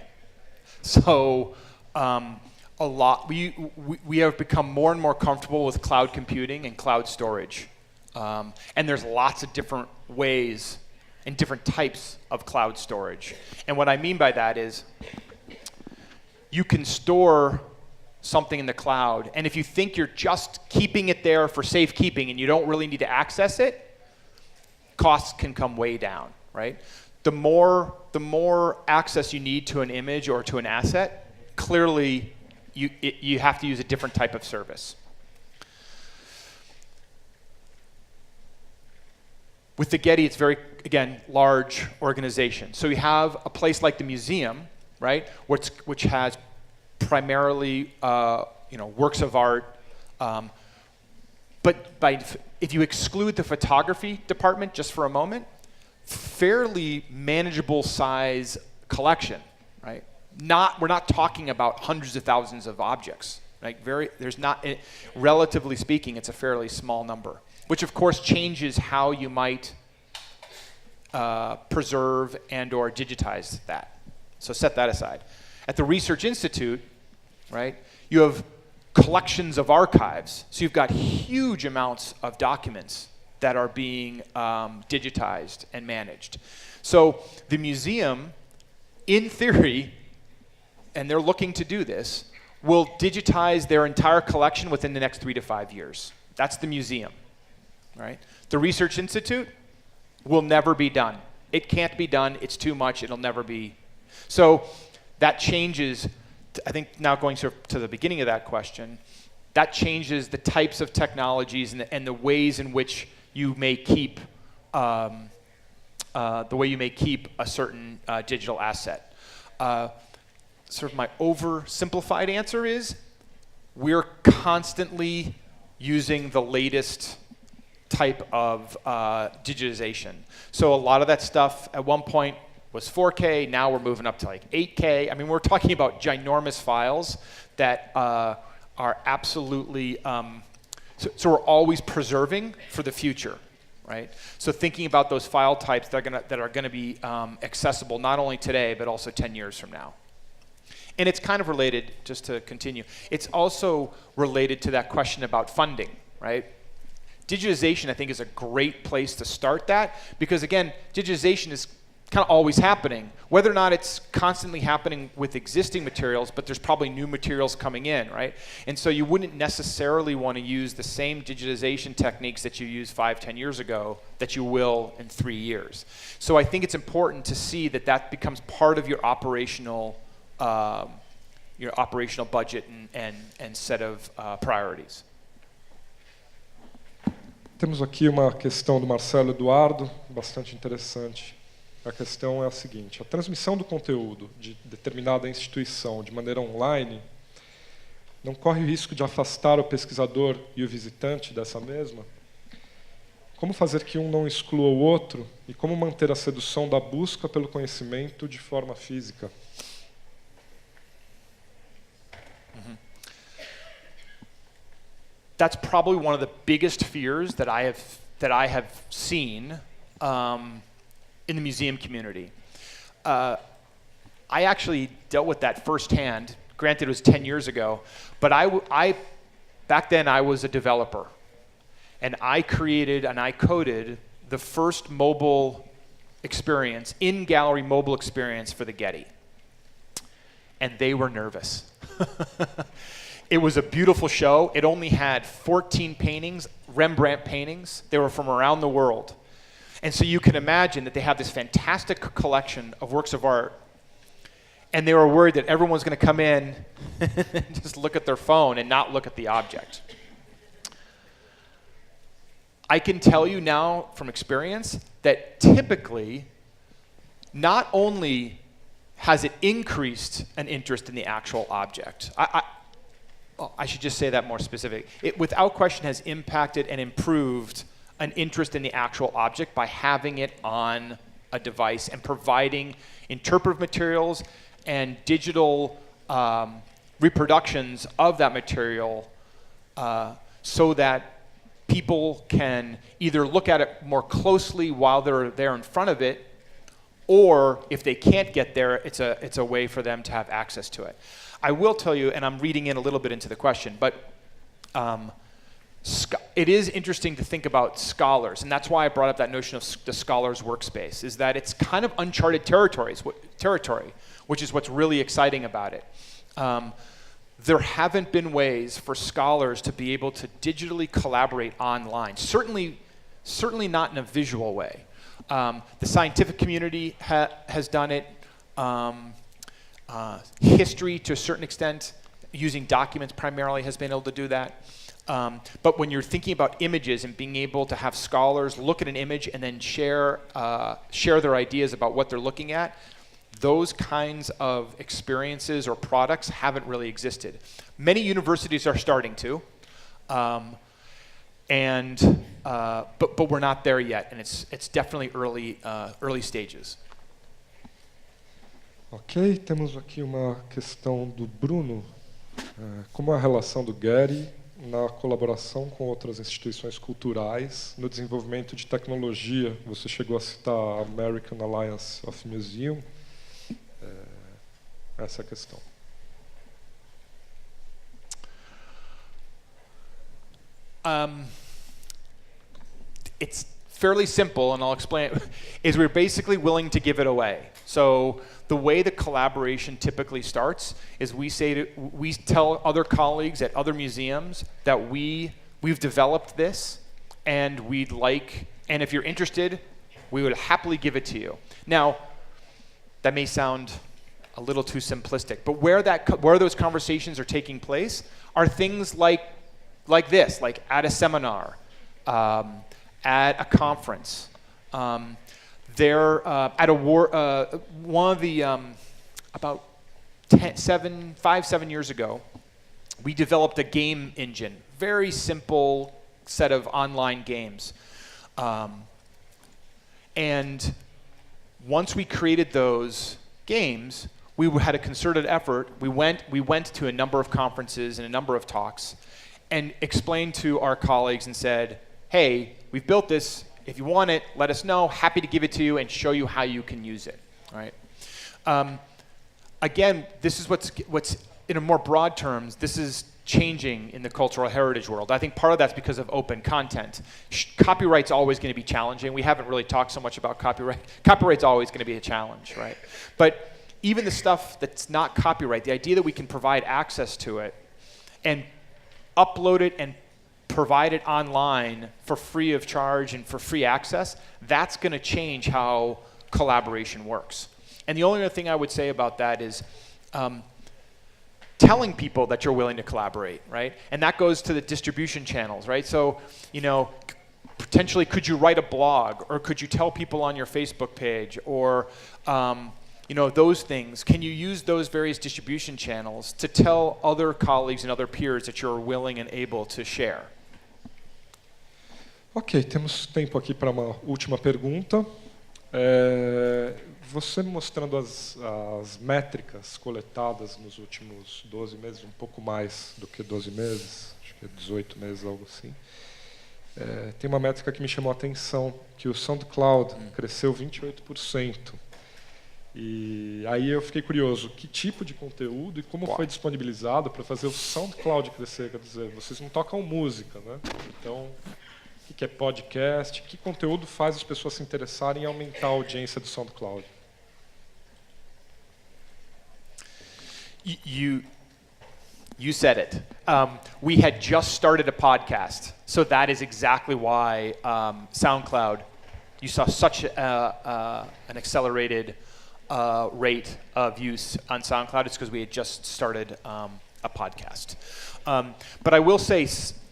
So we have become more and more comfortable with cloud computing and cloud storage. And there's lots of different ways and different types of cloud storage. And what I mean by that is you can store something in the cloud, and if you think you're just keeping it there for safekeeping and you don't really need to access it, costs can come way down, right? The more access you need to an image or to an asset, clearly you have to use a different type of service. With the Getty, it's very, again, large organization. So you have a place like the museum, right, which has primarily works of art, but if you exclude the photography department just for a moment, fairly manageable size collection, right? We're not talking about hundreds of thousands of objects, right? Relatively speaking, it's a fairly small number, which of course changes how you might preserve and or digitize that. So set that aside. At the Research Institute, right, you have collections of archives. So you've got huge amounts of documents that are being digitized and managed. So the museum, in theory, and they're looking to do this, will digitize their entire collection within the next 3 to 5 years. That's the museum, right? The Research Institute will never be done. It can't be done. It's too much. It'll never be. So that changes. I think now going to the beginning of that question, that changes the types of technologies and the ways in which you may keep a certain digital asset. Sort of my oversimplified answer is we're constantly using the latest type of digitization. So a lot of that stuff at one point was 4K, now we're moving up to like 8K. I mean, we're talking about ginormous files that are absolutely, so we're always preserving for the future, right? So thinking about those file types that are gonna be accessible not only today, but also 10 years from now. And it's kind of related, just to continue, it's also related to that question about funding, right? Digitization, I think, is a great place to start that, because again, digitization is kind of always happening. Whether or not it's constantly happening with existing materials, but there's probably new materials coming in, right? And so you wouldn't necessarily want to use the same digitization techniques that you used 5-10 years ago that you will in 3 years. So I think it's important to see that becomes part of your operational budget and set of priorities. Temos aqui uma questão do Marcelo Eduardo, bastante interessante. A questão é a seguinte: a transmissão do conteúdo de determinada instituição de maneira online não corre o risco de afastar o pesquisador e o visitante dessa mesma? Como fazer que um não exclua o outro e como manter a sedução da busca pelo conhecimento de forma física? That's probably one of the biggest fears that I have seen in the museum community. I actually dealt with that firsthand. Granted, it was 10 years ago, but back then I was a developer, and I created and I coded the first mobile experience, in-gallery mobile experience for the Getty, and they were nervous. It was a beautiful show. It only had 14 paintings, Rembrandt paintings. They were from around the world. And so you can imagine that they have this fantastic collection of works of art, and they were worried that everyone's going to come in and just look at their phone and not look at the object. I can tell you now from experience that typically not only has it increased an interest in the actual object, I should just say that more specific. It, without question, has impacted and improved an interest in the actual object by having it on a device and providing interpretive materials and digital reproductions of that material so that people can either look at it more closely while they're there in front of it, or if they can't get there, it's a way for them to have access to it. I will tell you, and I'm reading in a little bit into the question, but it is interesting to think about scholars, and that's why I brought up that notion of the scholar's workspace, is that it's kind of uncharted territory, which is what's really exciting about it. There haven't been ways for scholars to be able to digitally collaborate online, certainly not in a visual way. The scientific community has done it. History, to a certain extent, using documents primarily, has been able to do that. But when you're thinking about images and being able to have scholars look at an image and then share their ideas about what they're looking at, those kinds of experiences or products haven't really existed. Many universities are starting to, but we're not there yet, and it's definitely early stages. Ok, temos aqui uma questão do Bruno. Como é a relação do Getty na colaboração com outras instituições culturais no desenvolvimento de tecnologia? Você chegou a citar a American Alliance of Museum. Essa é a questão. It's fairly simple, and I'll explain it, is we're basically willing to give it away. So the way the collaboration typically starts is we tell other colleagues at other museums that we've developed this, and and if you're interested, we would happily give it to you. Now, that may sound a little too simplistic, but where those conversations are taking place are things like this, like at a seminar, at a conference. They're at one of the about 7 years ago, we developed a game engine, very simple set of online games, and once we created those games, we had a concerted effort. We went to a number of conferences and a number of talks and explained to our colleagues and said, hey, we've built this. If you want it, let us know. Happy to give it to you and show you how you can use it. All right. Again, this is what's in a more broad terms, this is changing in the cultural heritage world. I think part of that's because of open content. Copyright's always going to be challenging. We haven't really talked so much about copyright. Copyright's always going to be a challenge, right? But even the stuff that's not copyright, the idea that we can provide access to it and upload it and provide it online for free of charge and for free access, that's going to change how collaboration works. And the only other thing I would say about that is telling people that you're willing to collaborate, right? And that goes to the distribution channels, right? So, potentially could you write a blog, or could you tell people on your Facebook page, or those things? Can you use those various distribution channels to tell other colleagues and other peers that you're willing and able to share? Ok, temos tempo aqui para uma última pergunta. Você mostrando as métricas coletadas nos últimos 12 meses, um pouco mais do que 12 meses, acho que é 18 meses, algo assim. Tem uma métrica que me chamou a atenção, que o SoundCloud cresceu 28%. E aí eu fiquei curioso, que tipo de conteúdo e como foi disponibilizado para fazer o SoundCloud crescer? Quer dizer, vocês não tocam música, né? Então, o que é podcast? Que conteúdo faz as pessoas se interessarem em aumentar a audiência do SoundCloud? You said it. We had just started a podcast, so that is exactly why SoundCloud, you saw such an accelerated rate of use on SoundCloud. It's because we had just started a podcast. But I will say,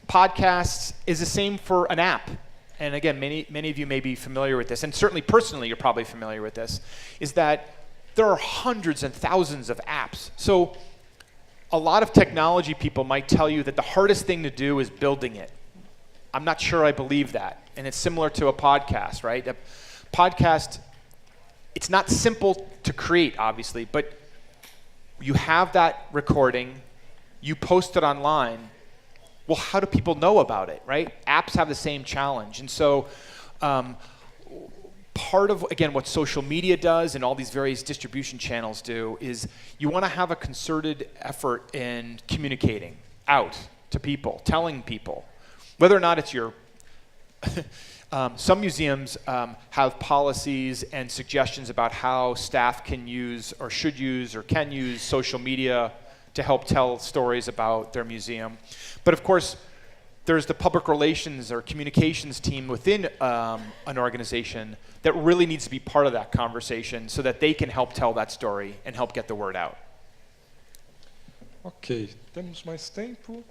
podcasts is the same for an app. And again, many of you may be familiar with this, and certainly personally you're probably familiar with this, is that there are hundreds and thousands of apps. So a lot of technology people might tell you that the hardest thing to do is building it. I'm not sure I believe that. And it's similar to a podcast, right? A podcast, it's not simple to create, obviously, but you have that recording, you post it online, well, how do people know about it, right? Apps have the same challenge. And so part of, again, what social media does and all these various distribution channels do is you want to have a concerted effort in communicating out to people, telling people, whether or not it's your some museums have policies and suggestions about how staff can use or should use or can use social media to help tell stories about their museum. But of course, there's the public relations or communications team within an organization that really needs to be part of that conversation so that they can help tell that story and help get the word out. Ok, temos mais tempo?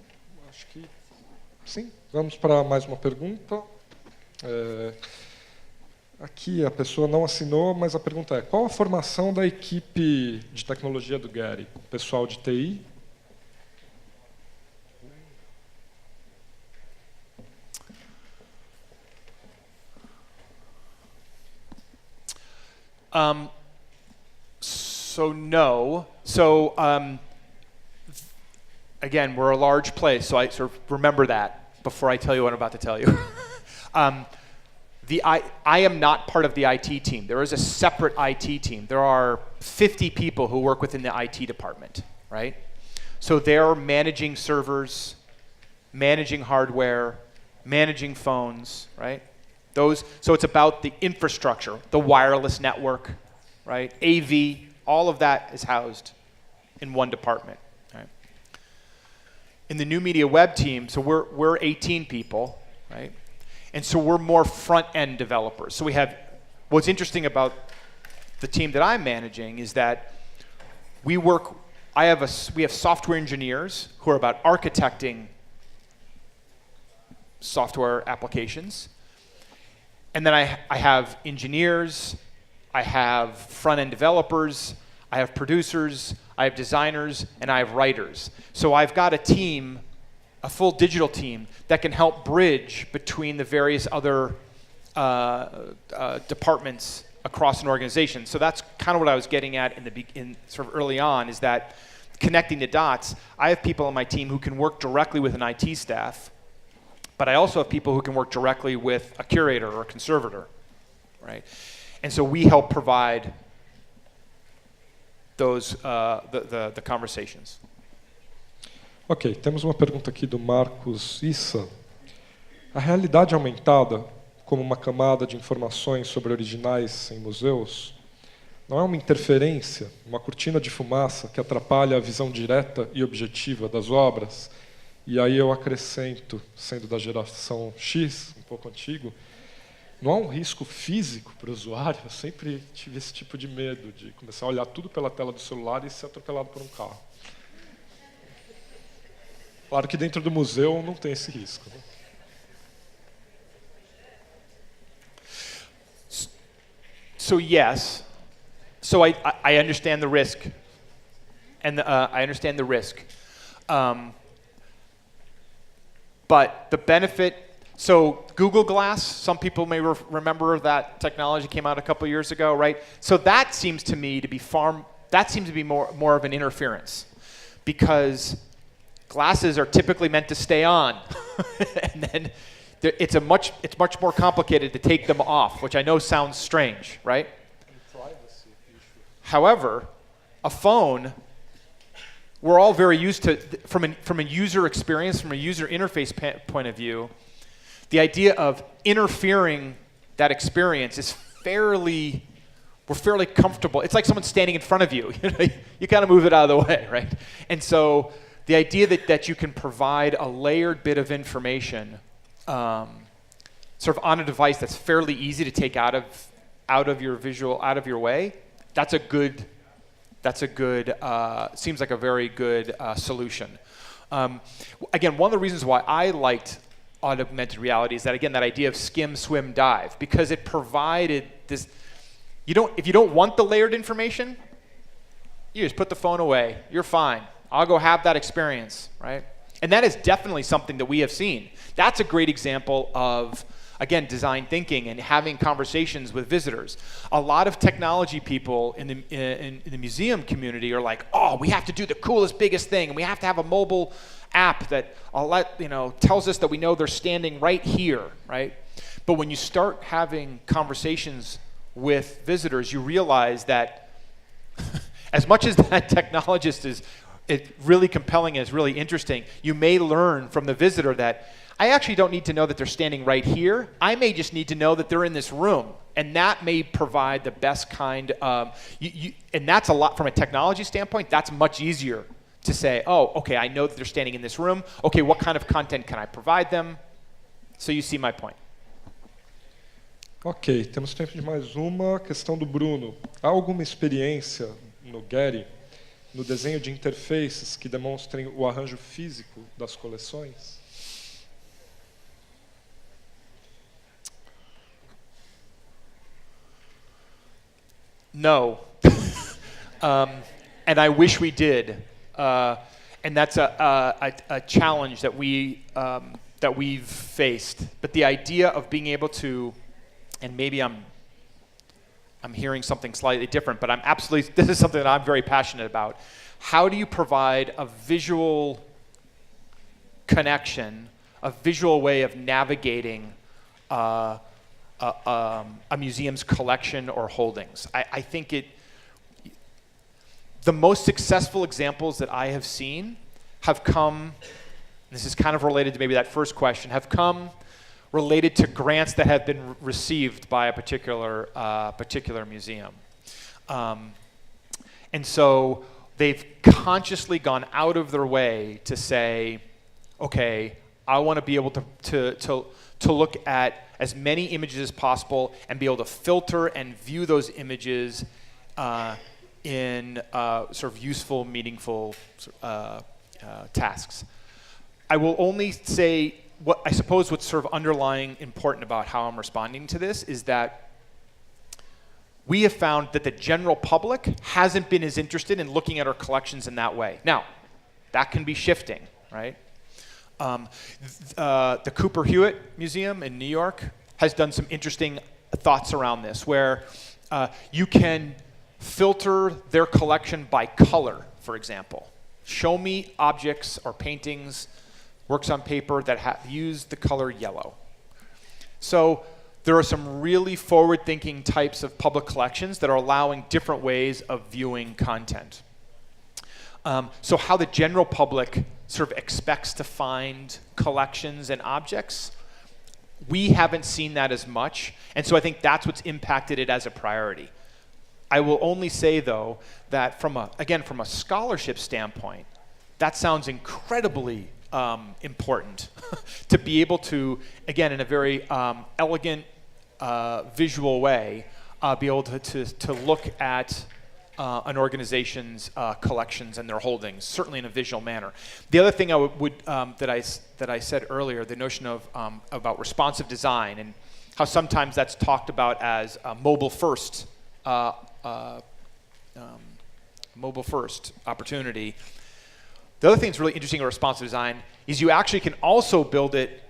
Acho que sim. Vamos para mais uma pergunta. Aqui a pessoa não assinou, mas a pergunta é: qual a formação da equipe de tecnologia do Getty? Pessoal de TI? So no. So again, we're a large place, so I sort of remember that before I tell you what I'm about to tell you. I am not part of the IT team. There is a separate IT team. There are 50 people who work within the IT department, right? So they're managing servers, managing hardware, managing phones, right? So it's about the infrastructure, the wireless network, right? AV, all of that is housed in one department, right? In the new media web team, so we're 18 people, right? And so we're more front-end developers. So what's interesting about the team that I'm managing is that we have software engineers who are about architecting software applications. And then I have engineers, I have front-end developers, I have producers, I have designers, and I have writers. So I've got a team, a full digital team, that can help bridge between the various other departments across an organization. So that's kind of what I was getting at in sort of early on, is that connecting the dots. I have people on my team who can work directly with an IT staff, but I also have people who can work directly with a curator or a conservator, right? And so we help provide those the conversations. Ok, temos uma pergunta aqui do Marcos Issa. A realidade aumentada, como uma camada de informações sobre originais em museus, não é uma interferência, uma cortina de fumaça que atrapalha a visão direta e objetiva das obras? E aí eu acrescento, sendo da geração X, um pouco antigo, não há um risco físico para o usuário? Eu sempre tive esse tipo de medo de começar a olhar tudo pela tela do celular e ser atropelado por um carro. Claro que dentro do museu não tem esse risco, né? So yes, so I understand the risk, and I understand the risk, but the benefit. So Google Glass, some people may remember that technology came out a couple years ago, right? So that seems to me to be more of an interference, because glasses are typically meant to stay on, and then it's much more complicated to take them off, which I know sounds strange, right? Privacy issue. However, a phone, we're all very used to, from a user experience, from a user interface point of view, the idea of interfering that experience is we're fairly comfortable. It's like someone standing in front of you. You kind of move it out of the way, right? And so the idea that you can provide a layered bit of information sort of on a device that's fairly easy to take out of your way, seems like a very good solution. Again, one of the reasons why I liked augmented reality is that, again, that idea of skim, swim, dive, because it provided this. If you don't want the layered information, you just put the phone away. You're fine. I'll go have that experience, right? And that is definitely something that we have seen. That's a great example of again, design thinking and having conversations with visitors. A lot of technology people in the museum community are like, oh, we have to do the coolest, biggest thing, and we have to have a mobile app that tells us that we know they're standing right here, right? But when you start having conversations with visitors, you realize that as much as that technologist is really compelling and is really interesting, you may learn from the visitor that I actually don't need to know that they're standing right here. I may just need to know that they're in this room. And that may provide the best kind of, and that's a lot from a technology standpoint, that's much easier to say, oh, okay, I know that they're standing in this room. Okay, what kind of content can I provide them? So you see my point. Ok, temos tempo de mais uma questão do Bruno. Há alguma experiência no Getty, no desenho de interfaces que demonstrem o arranjo físico das coleções? No. And I wish we did. And that's a challenge that we've faced. But the idea of being able to, and maybe I'm hearing something slightly different, but this is something that I'm very passionate about. How do you provide a visual connection, a visual way of navigating a museum's collection or holdings? I think the most successful examples that I have seen have come, this is kind of related to maybe that first question, have come related to grants that have been received by a particular museum. And so they've consciously gone out of their way to say, okay, I want to be able to look at as many images as possible and be able to filter and view those images in sort of useful, meaningful tasks. I will only say what's sort of underlying important about how I'm responding to this is that we have found that the general public hasn't been as interested in looking at our collections in that way. Now, that can be shifting, right? The Cooper Hewitt Museum in New York has done some interesting thoughts around this, where you can filter their collection by color, for example. Show me objects or paintings, works on paper that use the color yellow. So there are some really forward-thinking types of public collections that are allowing different ways of viewing content. So how the general public sort of expects to find collections and objects, we haven't seen that as much, and so I think that's what's impacted it as a priority. I will only say, though, that from a scholarship standpoint, that sounds incredibly important to be able to, again, in a very elegant, visual way, be able to look at an organization's collections and their holdings, certainly in a visual manner. The other thing that I said earlier, the notion of about responsive design and how sometimes that's talked about as mobile first opportunity. The other thing that's really interesting about responsive design is you actually can also build it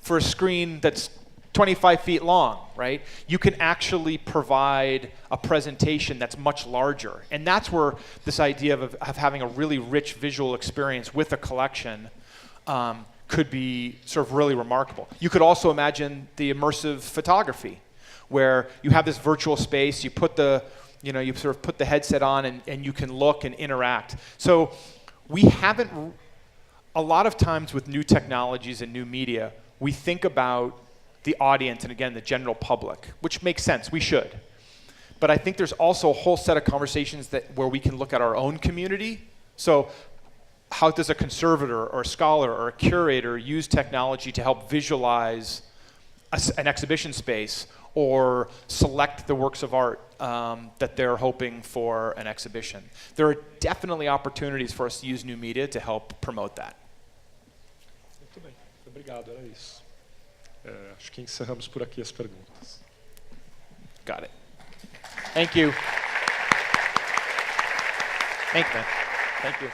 for a screen that's 25 feet long, right? You can actually provide a presentation that's much larger. And that's where this idea of having a really rich visual experience with a collection could be sort of really remarkable. You could also imagine the immersive photography, where you have this virtual space, you sort of put the headset on and you can look and interact. So we haven't, a lot of times with new technologies and new media, we think about the audience and, again, the general public, which makes sense, we should. But I think there's also a whole set of conversations where we can look at our own community. So how does a conservator or a scholar or a curator use technology to help visualize an exhibition space or select the works of art that they're hoping for an exhibition? There are definitely opportunities for us to use new media to help promote that. Muito bem, obrigado, era isso. Acho que encerramos por aqui as perguntas. Got it. Thank you. Thank you, man. Thank you.